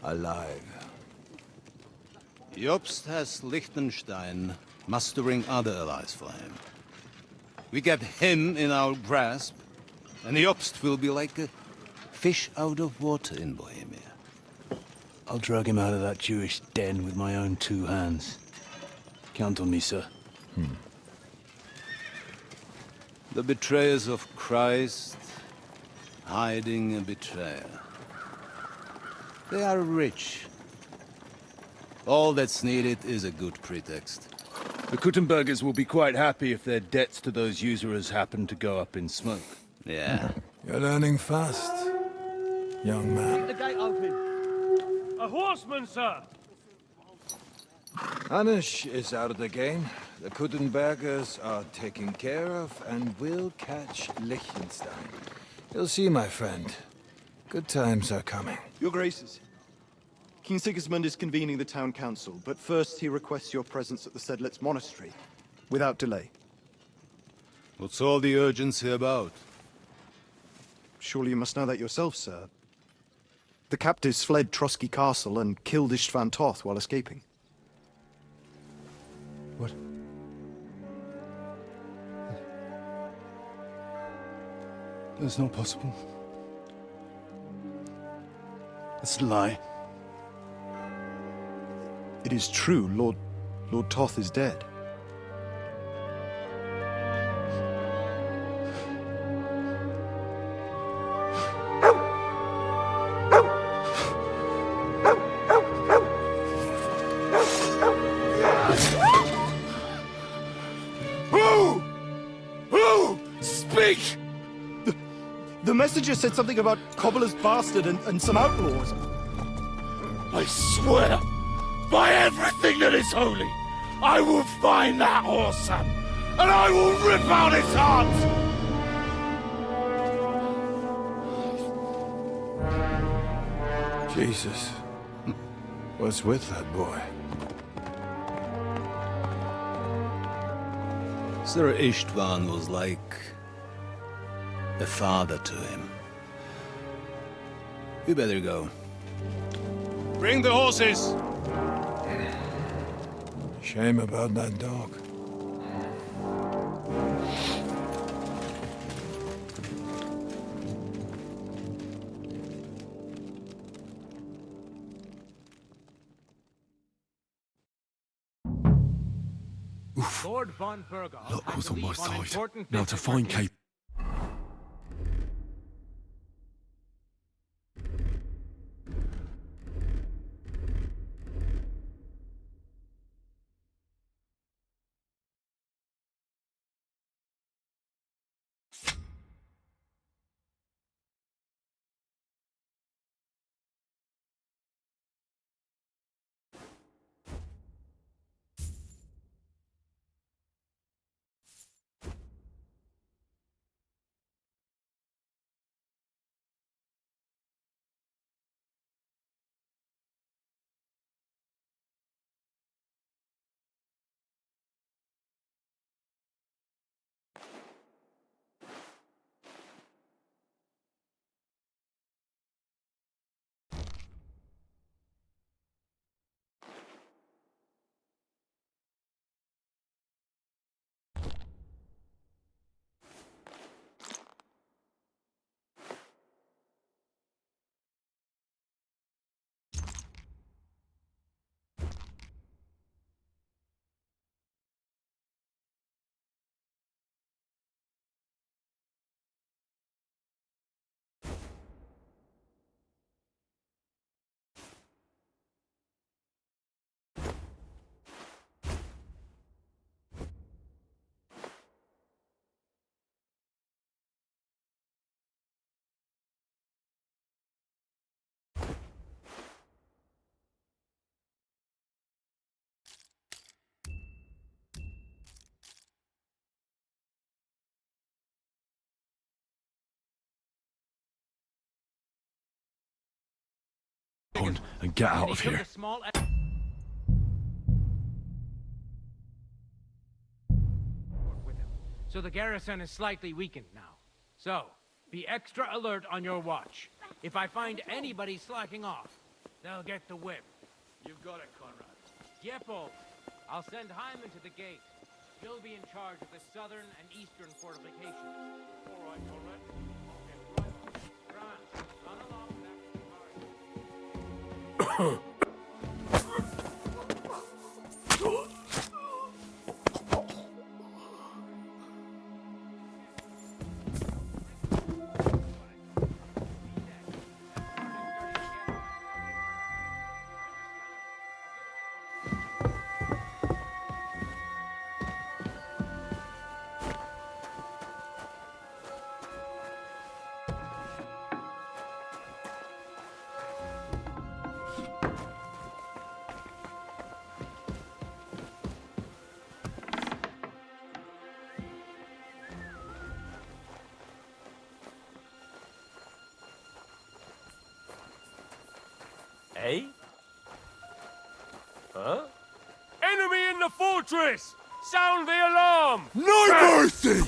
alive. Jobst has Liechtenstein mustering other allies for him. We get him in our grasp, and Jobst will be like a fish out of water in Bohemia. I'll drag him out of that Jewish den with my own two hands. Count on me, sir. The betrayers of Christ, hiding a betrayer. They are rich. All that's needed is a good pretext. The Kuttenbergers will be quite happy if their debts to those usurers happen to go up in smoke. Yeah. You're learning fast, young man. Keep the gate open. A horseman, sir! Hanush is out of the game. The Kuttenbergers are taken care of, and we'll catch Liechtenstein. You'll see, my friend. Good times are coming. Your Graces, King Sigismund is convening the town council, but first he requests your presence at the Sedlitz monastery, without delay. What's all the urgency about? Surely you must know that yourself, sir. The captives fled Trotsky Castle and killed Istvan Toth while escaping. What? That's not possible. That's a lie. It is true, Lord Toth is dead. Who? Speak! The messenger said something about Cobbler's bastard and some outlaws. I swear, by everything that is holy, I will find that whoreson, and I will rip out his heart! Jesus. What's with that boy? Sir Istvan was like a father to him. We better go. Bring the horses! Shame about that dog. Lord von Burgall. Luck was on my side. Now to find Cape. on and get out of here. So the garrison is slightly weakened now. So, be extra alert on your watch. If I find anybody slacking off, they'll get the whip. You've got it, Conrad. Yepo, I'll send Hyman to the gate. He'll be in charge of the southern and eastern fortifications. All right, Conrad. Okay, right on. Grant, run along with that. Eh? Huh? Enemy in the fortress! Sound the alarm! No mercy!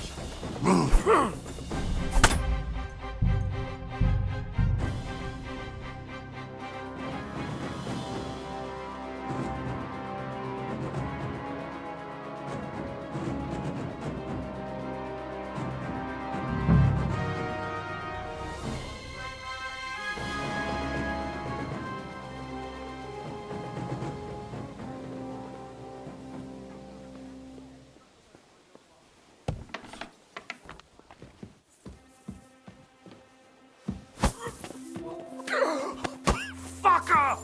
Fucker!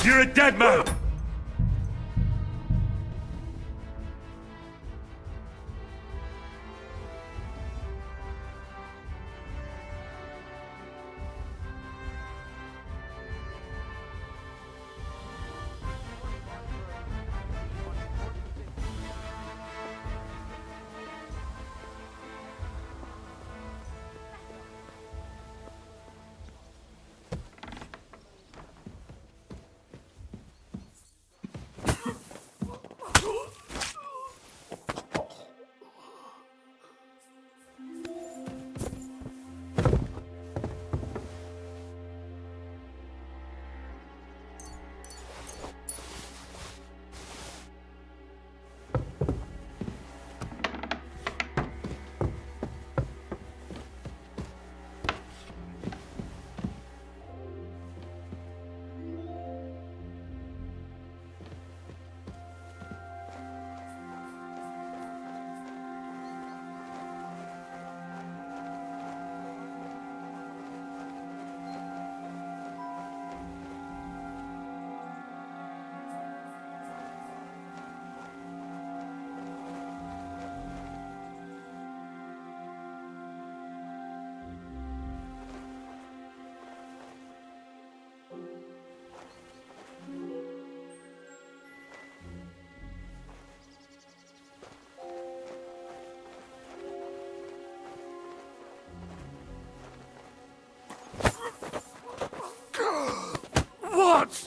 You're a dead man! What?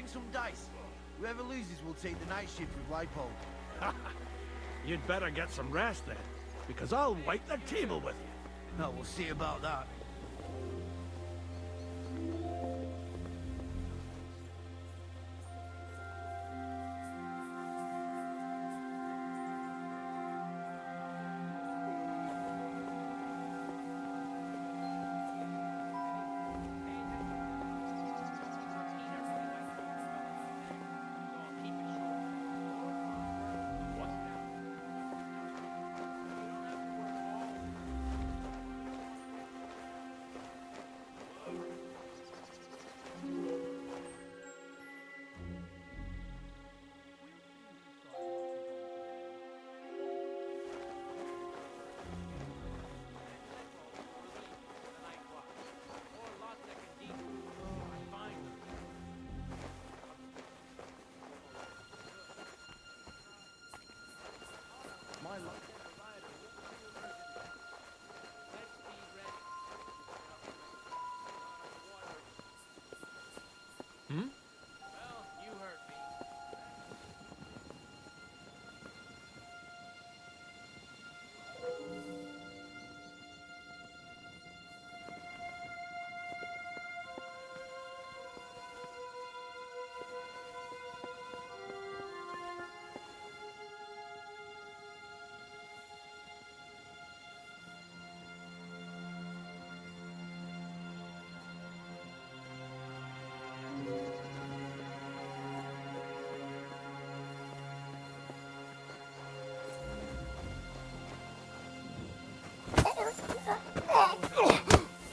some dice. Whoever loses will take the night shift with Leipold. You'd better get some rest then, because I'll wipe the table with you. No, we'll see about that. Hmm? Well, you hurt me.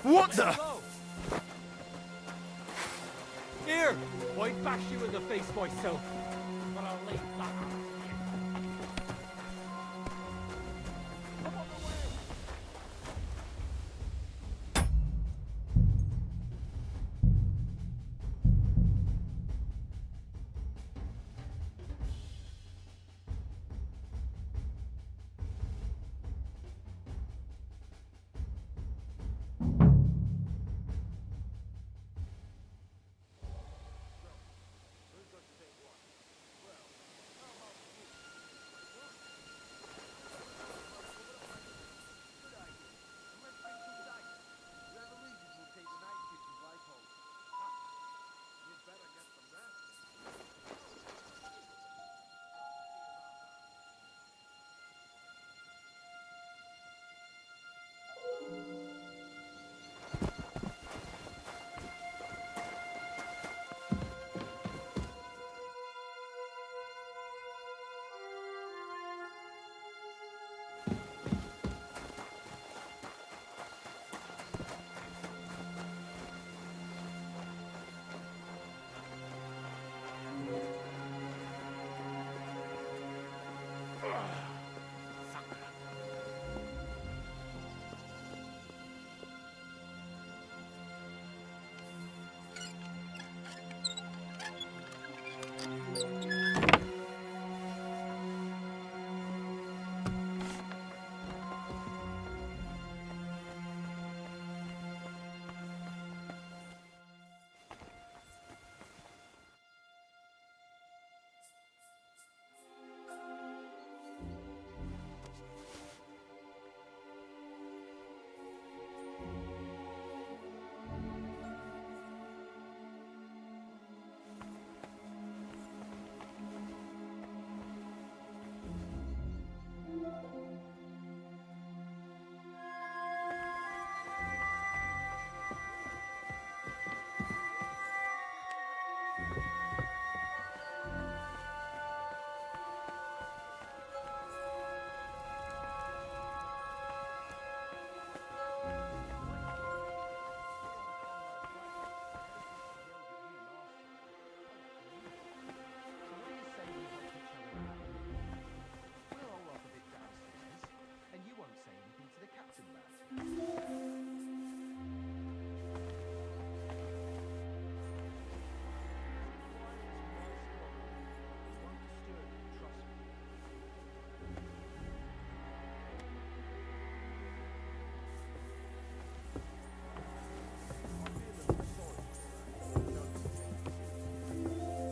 What the? Here! I'd bash you in the face myself. But I'll leave that.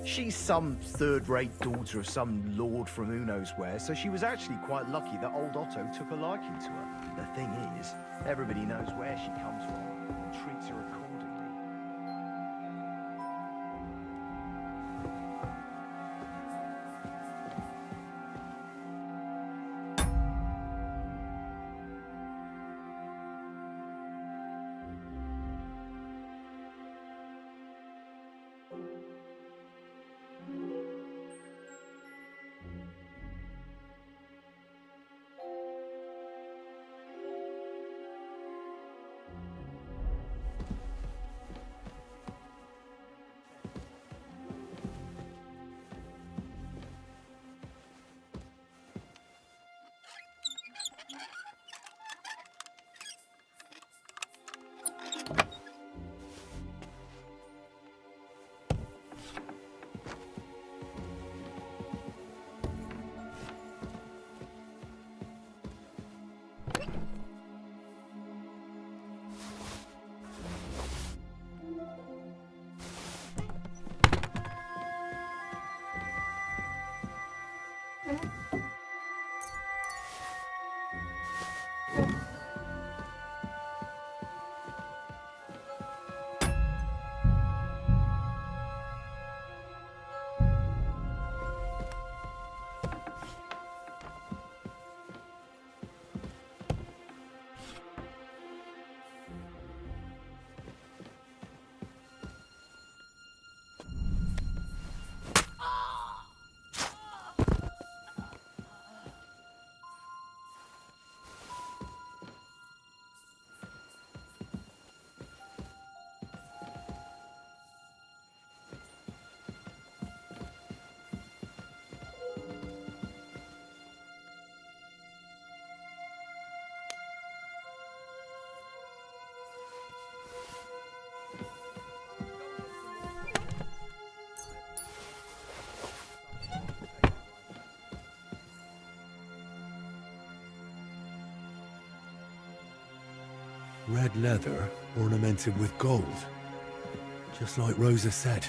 She's some third-rate daughter of some lord from who knows where, so she was actually quite lucky that old Otto took a liking to her. The thing is, everybody knows where she comes from and treats her accordingly. Red leather ornamented with gold, just like Rosa said.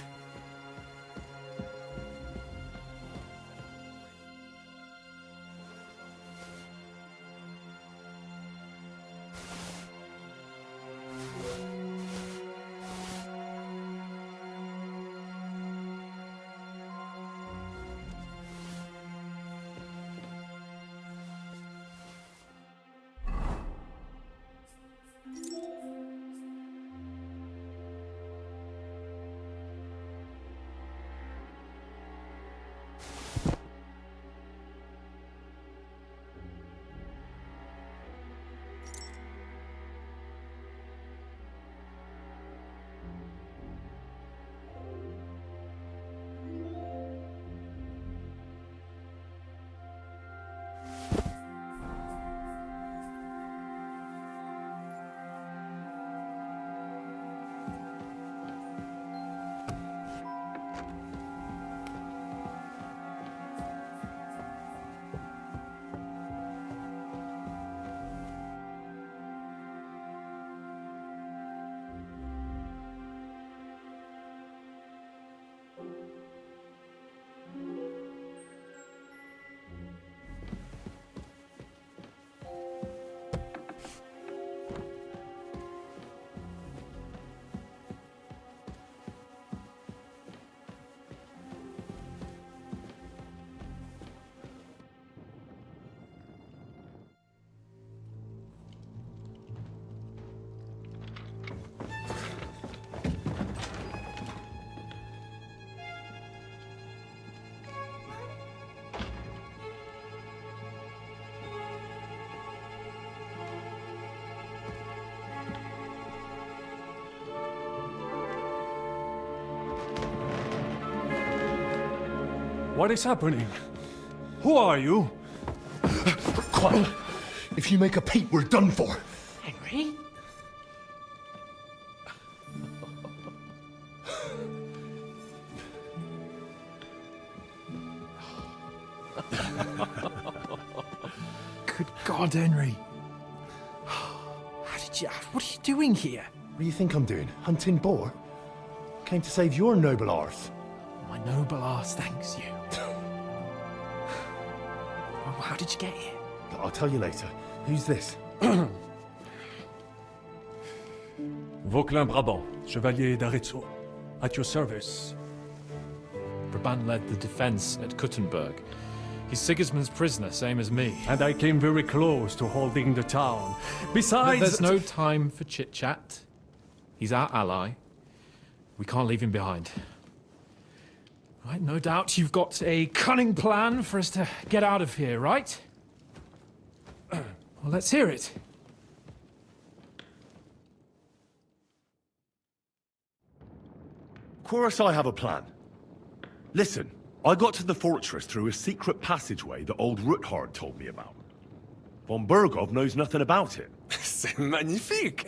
What is happening? Who are you? Quiet. If you make a peep, we're done for. Henry? Good God, Henry. How did you... What are you doing here? What do you think I'm doing? Hunting boar? Came to save your noble arse. My Noble ass thanks you. Oh, how did you get here? I'll tell you later. Who's this? Vauquelin Brabant, Chevalier d'Aretzo. At your service. Brabant led the defense at Kuttenberg. He's Sigismund's prisoner, same as me. And I came very close to holding the town. Besides... There's no time for chit-chat. He's our ally. We can't leave him behind. Right, no doubt you've got a cunning plan for us to get out of here, right? Well, let's hear it. Of course I have a plan. Listen, I got to the fortress through a secret passageway that old Ruthard told me about. Von Bergov knows nothing about it. C'est magnifique!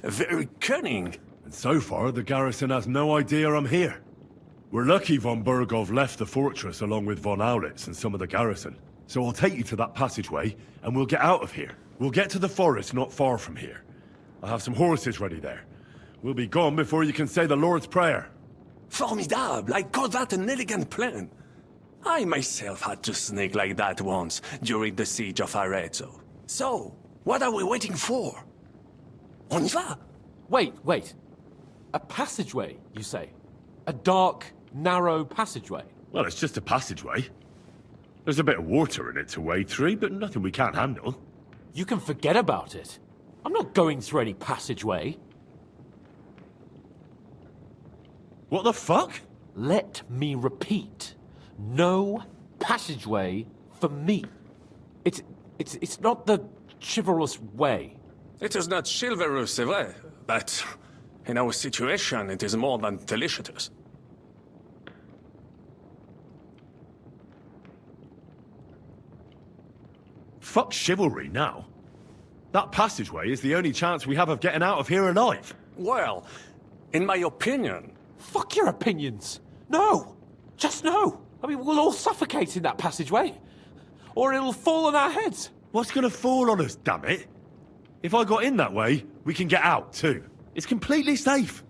Very cunning. And so far, the garrison has no idea I'm here. We're lucky von Bergov left the fortress along with von Aulitz and some of the garrison. So I'll take you to that passageway, and we'll get out of here. We'll get to the forest not far from here. I have some horses ready there. We'll be gone before you can say the Lord's Prayer. Formidable! I call that an elegant plan. I myself had to sneak like that once during the siege of Arezzo. So, what are we waiting for? On y va? Wait. A passageway, you say? A dark, narrow passageway? Well, it's just a passageway. There's a bit of water in it to wade through, but nothing we can't handle. You can forget about it. I'm not going through any passageway. What the fuck? Let me repeat. No passageway for me. It's not the chivalrous way. It is not chivalrous, c'est vrai, but in our situation, it is more than delicious. Fuck chivalry now. That passageway is the only chance we have of getting out of here alive. Well, in my opinion... Fuck your opinions! No! Just no! I mean, we'll all suffocate in that passageway. Or it'll fall on our heads. What's gonna fall on us, damn it? If I got in that way, we can get out, too. It's completely safe.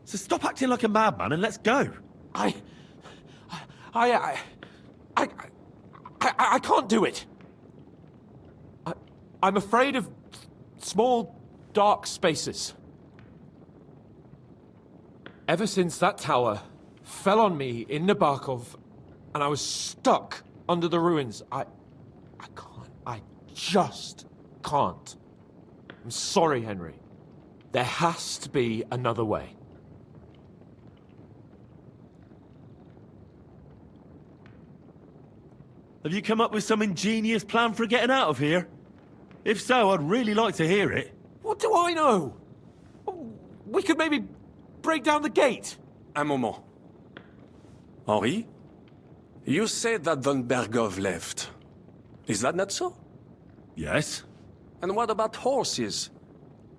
So stop acting like a madman and let's go. I can't do it. I'm afraid of small, dark spaces. Ever since that tower fell on me in Nabokov, and I was stuck under the ruins, I just can't. I'm sorry, Henry. There has to be another way. Have you come up with some ingenious plan for getting out of here? If so, I'd really like to hear it. What do I know? We could maybe break down the gate. Un moment. Henri? You said that von Bergov left. Is that not so? Yes. And what about horses?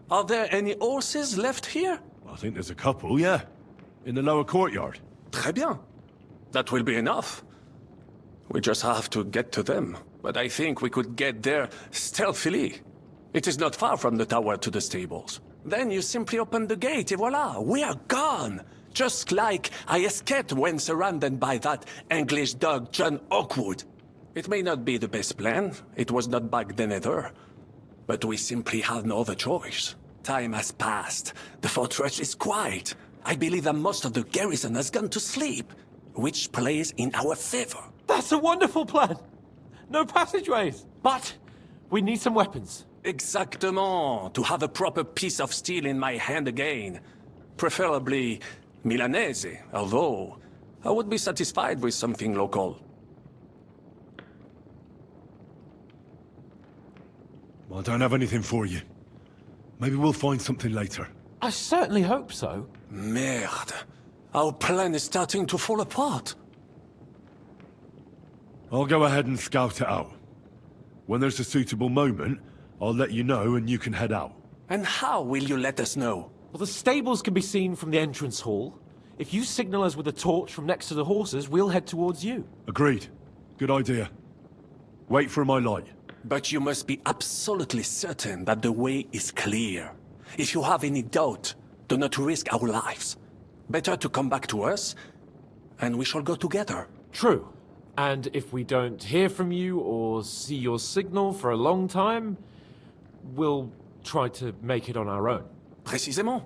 Are there any horses left here? I think there's a couple, yeah. In the lower courtyard. Très bien. That will be enough. We just have to get to them. But I think we could get there stealthily. It is not far from the tower to the stables. Then you simply open the gate, et voila, we are gone! Just like I escaped when surrounded by that English dog John Oakwood. It may not be the best plan, it was not back then either. But we simply had no other choice. Time has passed. The fortress is quiet. I believe that most of the garrison has gone to sleep, which plays in our favor. That's a wonderful plan! No passageways! But we need some weapons. Exactement. To have a proper piece of steel in my hand again. Preferably Milanese, although I would be satisfied with something local. I don't have anything for you. Maybe we'll find something later. I certainly hope so. Merde. Our plan is starting to fall apart. I'll go ahead and scout it out. When there's a suitable moment, I'll let you know and you can head out. And how will you let us know? Well, the stables can be seen from the entrance hall. If you signal us with a torch from next to the horses, we'll head towards you. Agreed. Good idea. Wait for my light. But you must be absolutely certain that the way is clear. If you have any doubt, do not risk our lives. Better to come back to us and we shall go together. True. And if we don't hear from you or see your signal for a long time, we'll try to make it on our own. Précisément.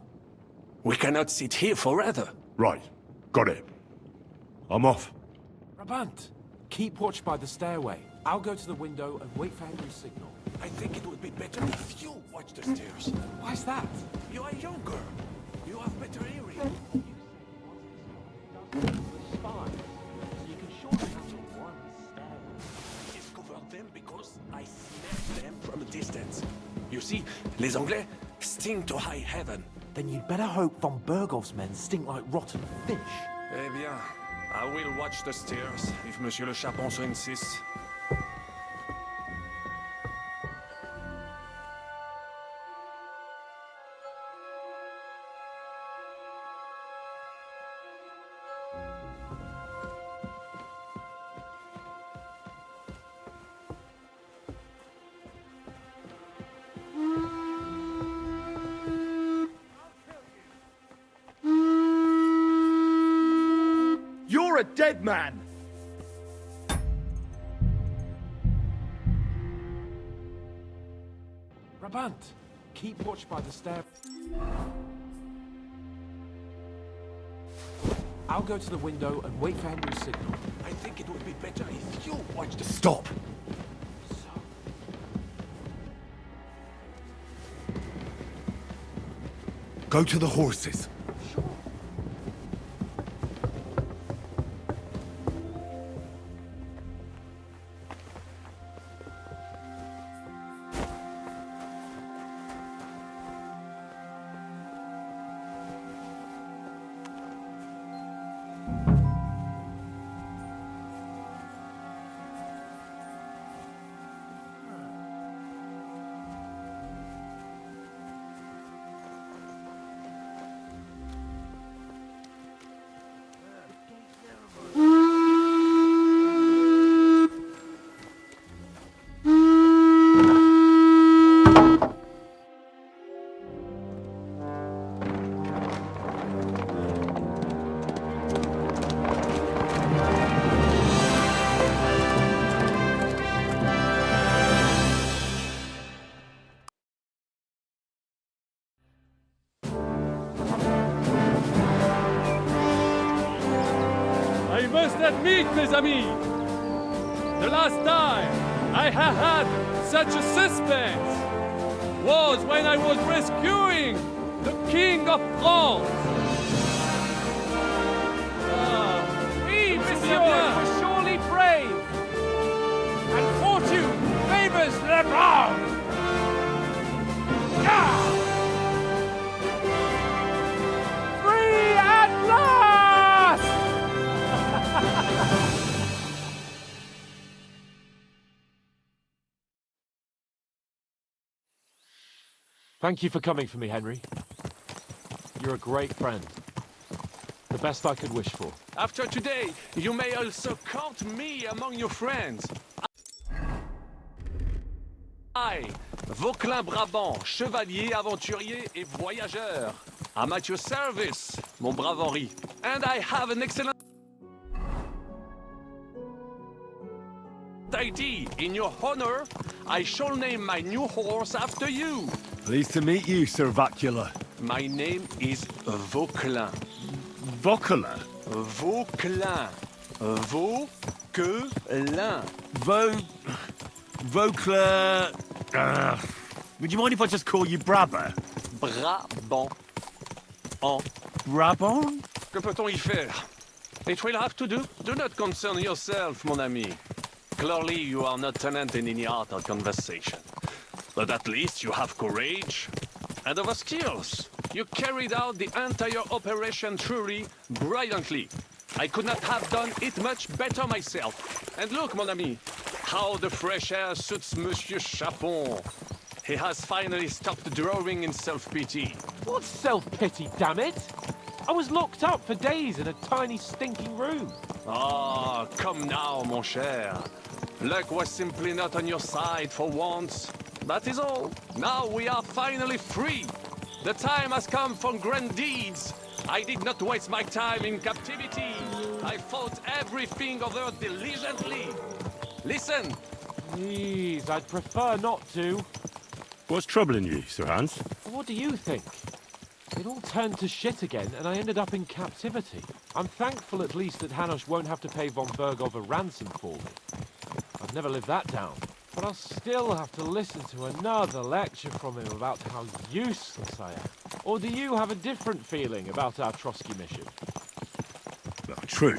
We cannot sit here forever. Right. Got it. I'm off. Brabant, keep watch by the stairway. I'll go to the window and wait for Henry's signal. I think it would be better if you watch the stairs. Why's that? You are younger. You have better hearing. Discover them because I smell them from a distance. You see, les Anglais stink to high heaven. Then you'd better hope von Bergov's men stink like rotten fish. Eh bien, I will watch the stairs if Monsieur le Chapon so insists. You're a dead man! Brabant, keep watch by the stair. I'll go to the window and wait for Henry's signal. I think it would be better if you watch the... Stop! Go to the horses. I must admit, mes amis, the last time I have had such a suspense was when I was rescuing the King of France. Oui, monsieur, you were surely brave. And fortune favors the brave. Free at last! Thank you for coming for me, Henry. You're a great friend. The best I could wish for. After today, you may also count me among your friends. I, Vauquelin Brabant, chevalier, aventurier et voyageur. I'm at your service, mon brave Henri. And I have an excellent idea. In your honor, I shall name my new horse after you. Pleased to meet you, Sir Vacula. My name is Vauquelin. Vauquelin? Vauquelin. Vauquelin. Vauquelin... would you mind if I just call you Brabber? Brabant. En. Brabant? Que peut-on y faire? It will have to do. Do not concern yourself, mon ami. Clearly, you are not tenant in any art or conversation. But at least you have courage and other skills. You carried out the entire operation truly brilliantly. I could not have done it much better myself. And look, mon ami, how the fresh air suits Monsieur Chapon. He has finally stopped drawing in self-pity. What self-pity, damn it? I was locked up for days in a tiny stinking room. Ah, come now, mon cher. Luck was simply not on your side for once. That is all. Now we are finally free. The time has come for grand deeds. I did not waste my time in captivity. I fought everything over diligently. Listen. Please, I'd prefer not to. What's troubling you, Sir Hans? What do you think? It all turned to shit again, and I ended up in captivity. I'm thankful at least that Hanush won't have to pay von Bergov a ransom for me. I've never lived that down. But I'll still have to listen to another lecture from him about how useless I am. Or do you have a different feeling about our Trotsky mission? Well, true.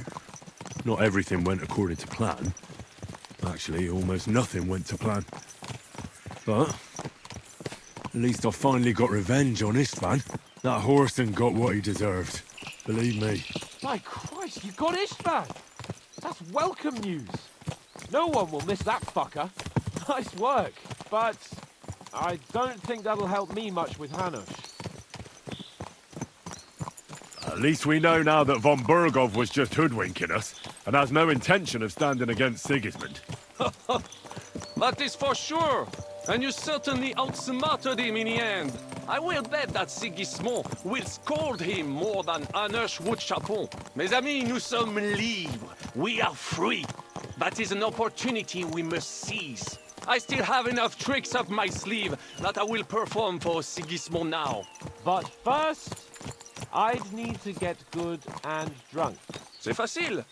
Not everything went according to plan. Actually, almost nothing went to plan. But at least I finally got revenge on Istvan. That Horson got what he deserved. Believe me. By Christ, you got Istvan! That's welcome news. No one will miss that fucker. Nice work, but I don't think that'll help me much with Hanush. At least we know now that von Bergov was just hoodwinking us, and has no intention of standing against Sigismund. That is for sure. And you certainly outsmarted him in the end. I will bet that Sigismund will scold him more than Hanush would Chapon. Mes amis, nous sommes libres. We are free. That is an opportunity we must seize. I still have enough tricks up my sleeve that I will perform for Sigismund now. But first, I'd need to get good and drunk. C'est facile.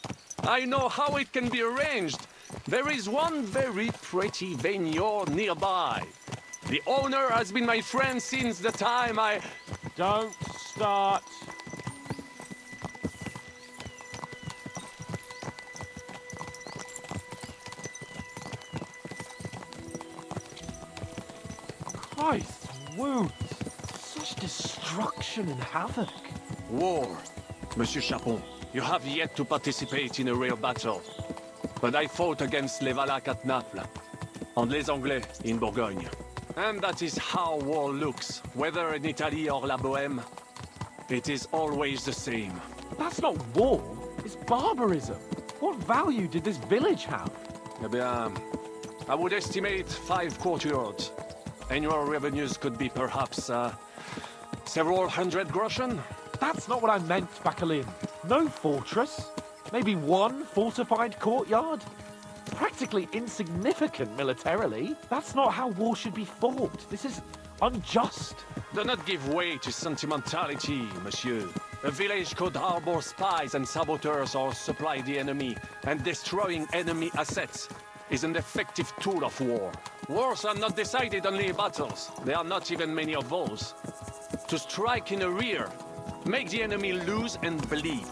I know how it can be arranged. There is one very pretty vineyard nearby. The owner has been my friend since the time I... Don't start. Christ, wounds. Such destruction and havoc. War. Monsieur Chapon, you have yet to participate in a real battle. But I fought against les Valaques at Naples, and les Anglais in Bourgogne. And that is how war looks, whether in Italy or La Bohème. It is always the same. That's not war, it's barbarism. What value did this village have? Eh bien, I would estimate 5 courtyards. Annual revenues could be perhaps, several hundred groschen. That's not what I meant, Bakalin. No fortress. Maybe one fortified courtyard? Practically insignificant militarily. That's not how war should be fought. This is unjust. Do not give way to sentimentality, monsieur. A village could harbor spies and saboteurs or supply the enemy, and destroying enemy assets is an effective tool of war. Wars are not decided only in battles. There are not even many of those. To strike in the rear, make the enemy lose and bleed.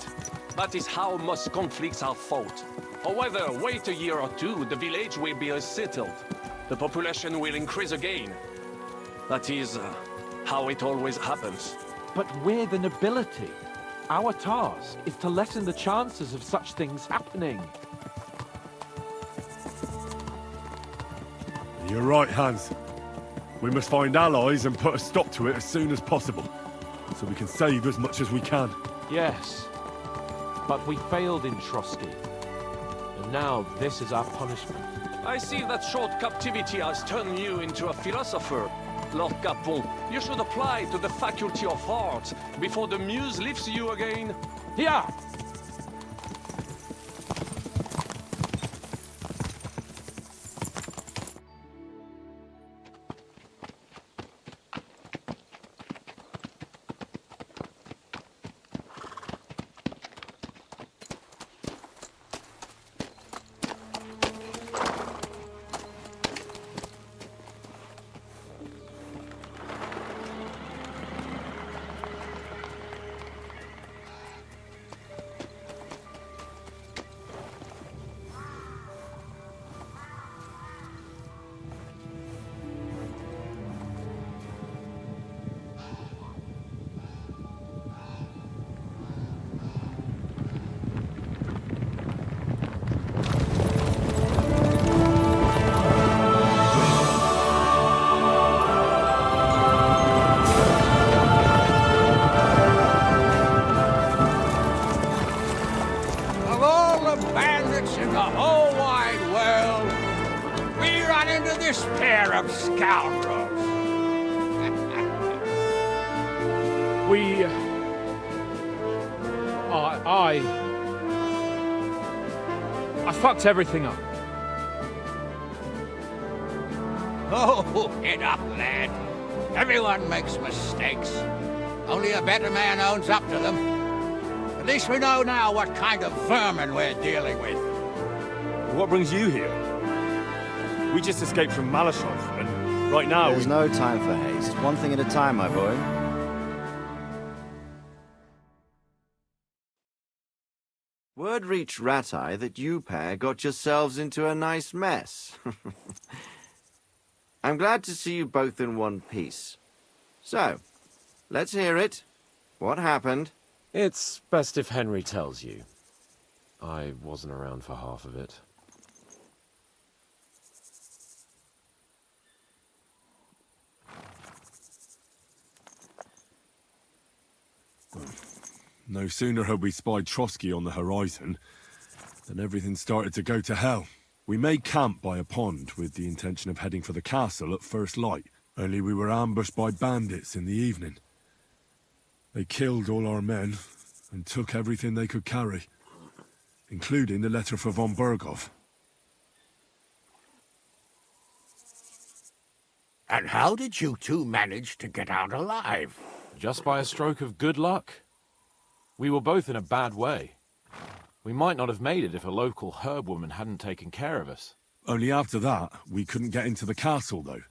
That is how most conflicts are fought. However, wait a year or two, the village will be settled. The population will increase again. That is how it always happens. But we're the nobility. Our task is to lessen the chances of such things happening. You're right, Hans. We must find allies and put a stop to it as soon as possible, so we can save as much as we can. Yes, but we failed in Trotsky. And now this is our punishment. I see that short captivity has turned you into a philosopher, Lord Capon. You should apply to the Faculty of Arts before the muse lifts you again. Here! Scoundrels! I fucked everything up. Oh, get up, lad. Everyone makes mistakes. Only a better man owns up to them. At least we know now what kind of vermin we're dealing with. What brings you here? We just escaped from Malashov, and right now There's no time for haste. One thing at a time, my boy. Word reached Ratai that you pair got yourselves into a nice mess. I'm glad to see you both in one piece. So, let's hear it. What happened? It's best if Henry tells you. I wasn't around for half of it. No sooner had we spied Trotsky on the horizon than everything started to go to hell. We made camp by a pond with the intention of heading for the castle at first light, only we were ambushed by bandits in the evening. They killed all our men and took everything they could carry, including the letter for von Berghoff. And how did you two manage to get out alive? Just by a stroke of good luck. We were both in a bad way. We might not have made it if a local herb woman hadn't taken care of us. Only after that, we couldn't get into the castle, though.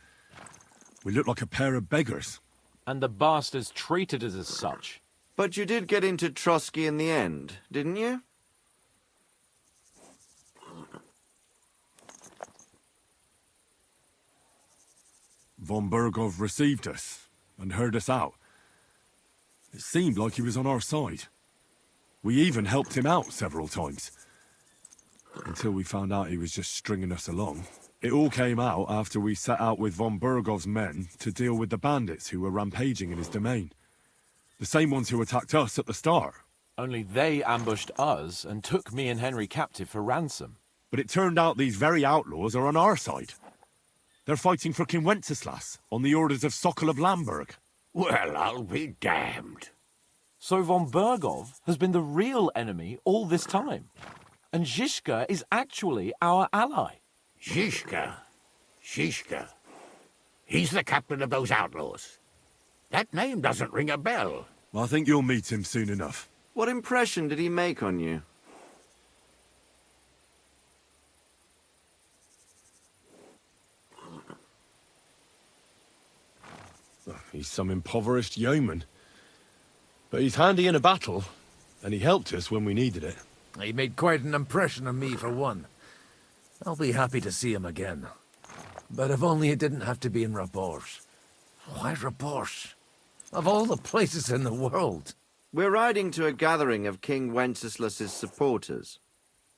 We looked like a pair of beggars. And the bastards treated us as such. But you did get into Trotsky in the end, didn't you? Von Berghoff received us and heard us out. It seemed like he was on our side. We even helped him out several times. Until we found out he was just stringing us along. It all came out after we set out with von Berghoff's men to deal with the bandits who were rampaging in his domain. The same ones who attacked us at the start. Only they ambushed us and took me and Henry captive for ransom. But it turned out these very outlaws are on our side. They're fighting for King Wenceslas on the orders of Sokol of Lamberg. Well, I'll be damned. So von Berghoff has been the real enemy all this time. And Zhishka is actually our ally. Zhishka? Zhishka? He's the captain of those outlaws. That name doesn't ring a bell. I think you'll meet him soon enough. What impression did he make on you? He's some impoverished yeoman. But he's handy in a battle, and he helped us when we needed it. He made quite an impression on me, for one. I'll be happy to see him again. But if only it didn't have to be in Rabors. Why Rabors? Of all the places in the world. We're riding to a gathering of King Wenceslas's supporters.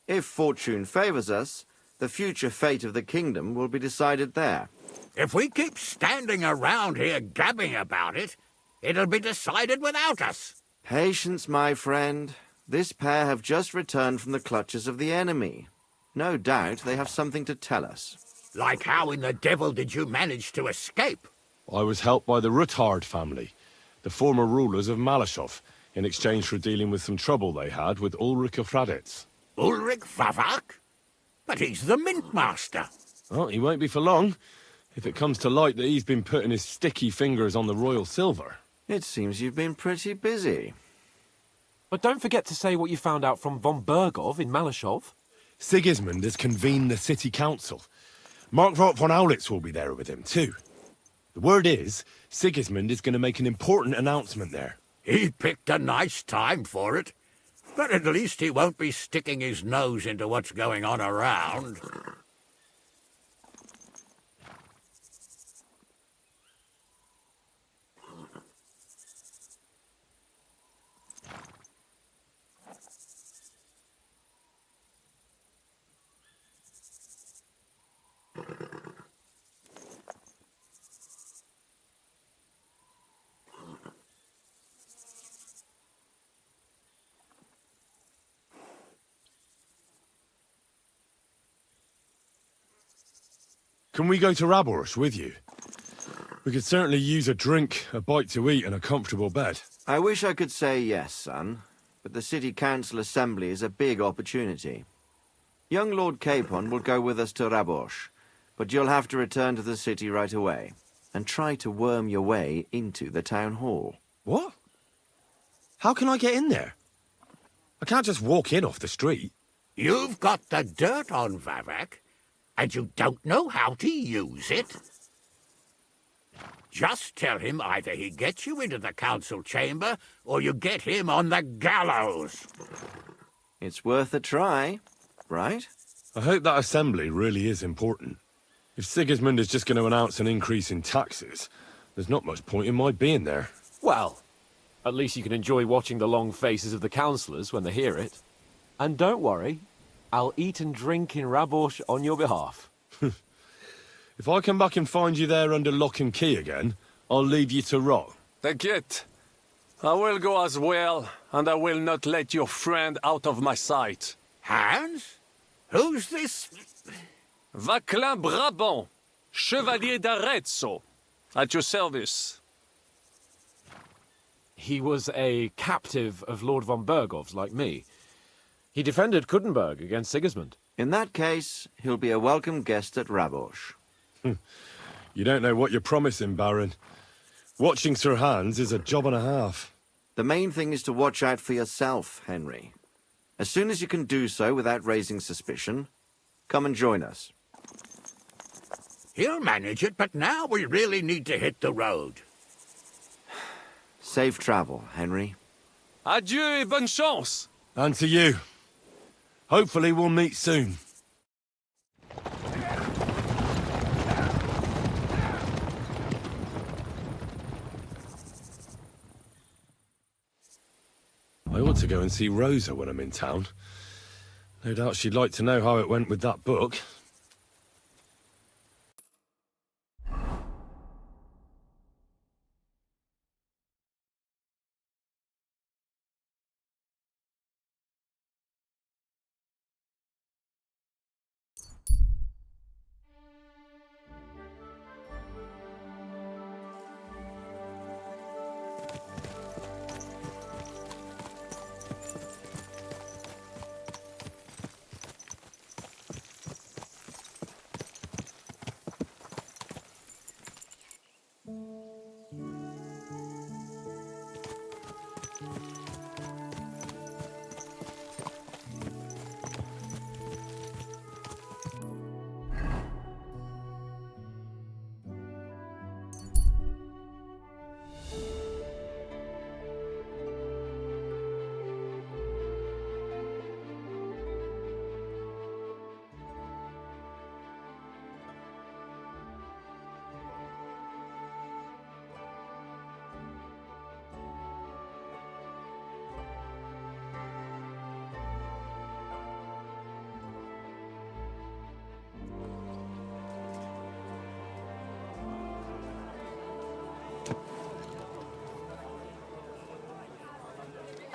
If fortune favors us, the future fate of the kingdom will be decided there. If we keep standing around here gabbing about it, it'll be decided without us. Patience, my friend. This pair have just returned from the clutches of the enemy. No doubt they have something to tell us. Like how in the devil did you manage to escape? I was helped by the Ruthard family, the former rulers of Malashov, in exchange for dealing with some trouble they had with Ulrich of Raditz. Ulrich Vavak? But he's the mint master. Well, he won't be for long, if it comes to light that he's been putting his sticky fingers on the royal silver. It seems you've been pretty busy. But don't forget to say what you found out from von Berghoff in Malashov. Sigismund has convened the city council. Markvart von Aulitz will be there with him, too. The word is, Sigismund is going to make an important announcement there. He picked a nice time for it. But at least he won't be sticking his nose into what's going on around. Can we go to Rabors with you? We could certainly use a drink, a bite to eat, and a comfortable bed. I wish I could say yes, son. but the City Council Assembly is a big opportunity. Young Lord Capon will go with us to Rabosh, but you'll have to return to the city right away and try to worm your way into the town hall. What? How can I get in there? I can't just walk in off the street. You've got the dirt on Vavak, and you don't know how to use it? Just tell him either he gets you into the council chamber, or you get him on the gallows. It's worth a try, right? I hope that assembly really is important. If Sigismund is just going to announce an increase in taxes, there's not much point in my being there. Well, at least you can enjoy watching the long faces of the councillors when they hear it. And don't worry, I'll eat and drink in Rabosh on your behalf. If I come back and find you there under lock and key again, I'll leave you to rot. T'inquiète. I will go as well, and I will not let your friend out of my sight. Hans? Who's this? Vaclin Brabant, Chevalier d'Arezzo, at your service. He was a captive of Lord von Bergov's, like me. He defended Kuttenberg against Sigismund. In that case, he'll be a welcome guest at Rabosh. You don't know what you're promising, Baron. Watching Sir Hans is a job and a half. The main thing is to watch out for yourself, Henry. As soon as you can do so without raising suspicion, come and join us. He'll manage it, but now we really need to hit the road. Safe travel, Henry. Adieu et bonne chance! And to you. Hopefully we'll meet soon. I ought to go and see Rosa when I'm in town. No doubt she'd like to know how it went with that book.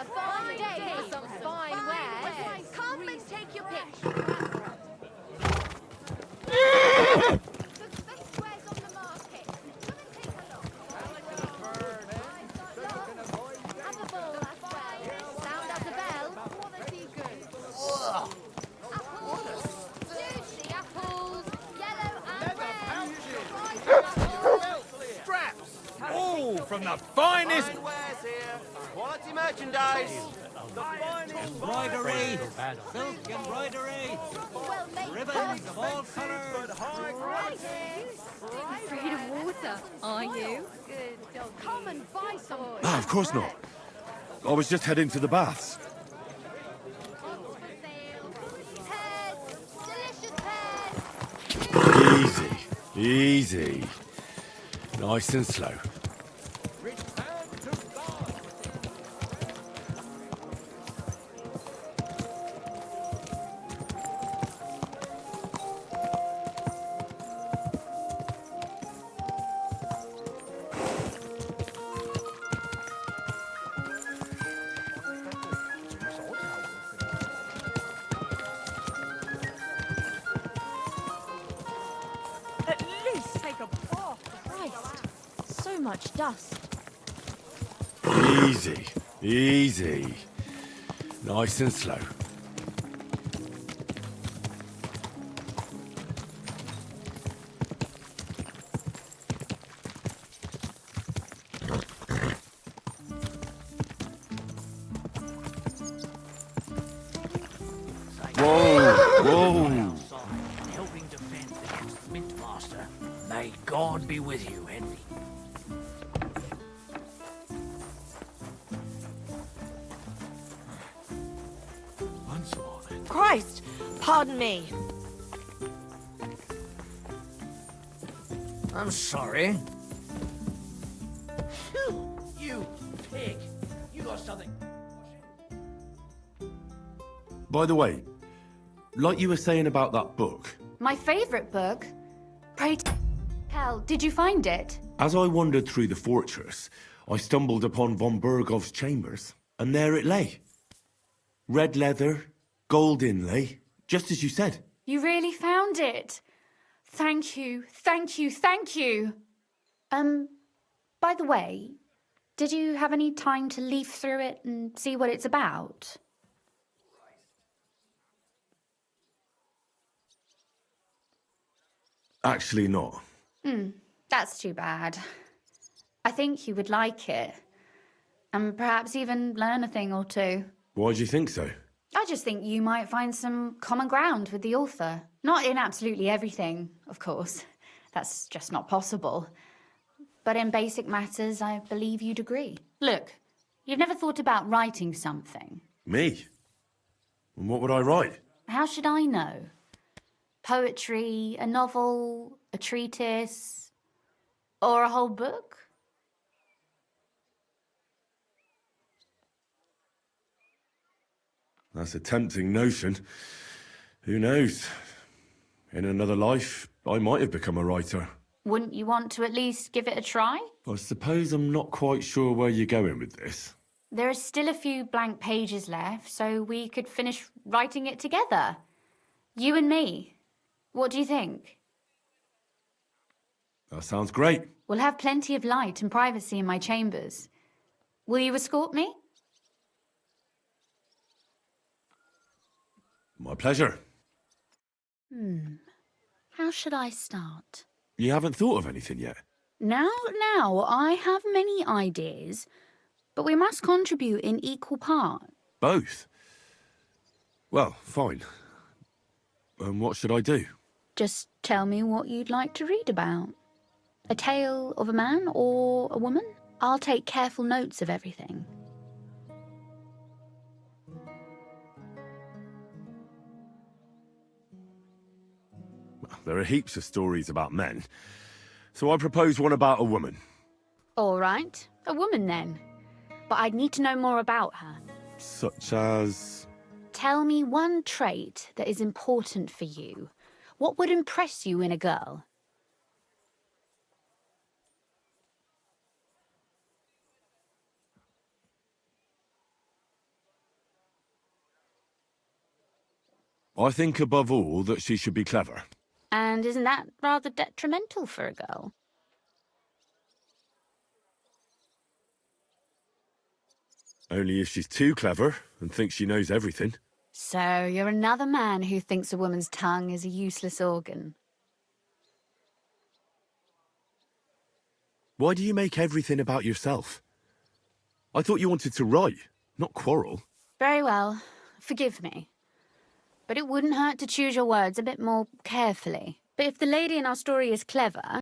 A fine day for some fine wares. Come and take your picture. The best wares on the market. Come and take a look. Have a ball, lass. Sound out the bell. Quality goods. Apples, sushi apples, yellow and red. Straps! All from the finest... Quality merchandise. Embroidery, silk embroidery, ribbons of all colours. Afraid of water, are you? Good dog. Come and buy some. Ah, of course not. I was just heading to the baths. Easy, easy. Nice and slow. At least take a bath. Christ, so much dust. Easy, easy. Nice and slow. Helping defend against the Mint Master. May God be with you, Henry. Once more. Christ! Pardon me. I'm sorry. You pig! You got something. By the way, like you were saying about that book, My favourite book? Pray tell, did you find it? as I wandered through the fortress, I stumbled upon von Bergov's chambers, and there it lay. Red leather, gold inlay, just as you said. You really found it. Thank you, thank you, thank you. By the way, did you have any time to leaf through it and see what it's about? Actually not. That's too bad. I think you would like it. And perhaps even learn a thing or two. Why do you think so? I just think you might find some common ground with the author. Not in absolutely everything, of course. That's just not possible. But in basic matters, I believe you'd agree. Look, you've never thought about writing something. Me? And what would I write? How should I know? Poetry, a novel, a treatise, or a whole book? That's a tempting notion. Who knows? In another life, I might have become a writer. Wouldn't you want to at least give it a try? I suppose I'm not quite sure where you're going with this. There are still a few blank pages left, so we could finish writing it together. You and me. What do you think? That sounds great. We'll have plenty of light and privacy in my chambers. Will you escort me? My pleasure. How should I start? You haven't thought of anything yet? Now, I have many ideas, but we must contribute in equal part. Both? Well, fine. And what should I do? Just tell me what you'd like to read about. A tale of a man or a woman? I'll take careful notes of everything. There are heaps of stories about men, so I propose one about a woman. All right, a woman then. But I'd need to know more about her. Such as... Tell me one trait that is important for you. What would impress you in a girl? I think above all that she should be clever. And isn't that rather detrimental for a girl? Only if she's too clever and thinks she knows everything. So you're another man who thinks a woman's tongue is a useless organ. Why do you make everything about yourself? I thought you wanted to write, not quarrel. Very well. Forgive me. But it wouldn't hurt to choose your words a bit more carefully. But if the lady in our story is clever,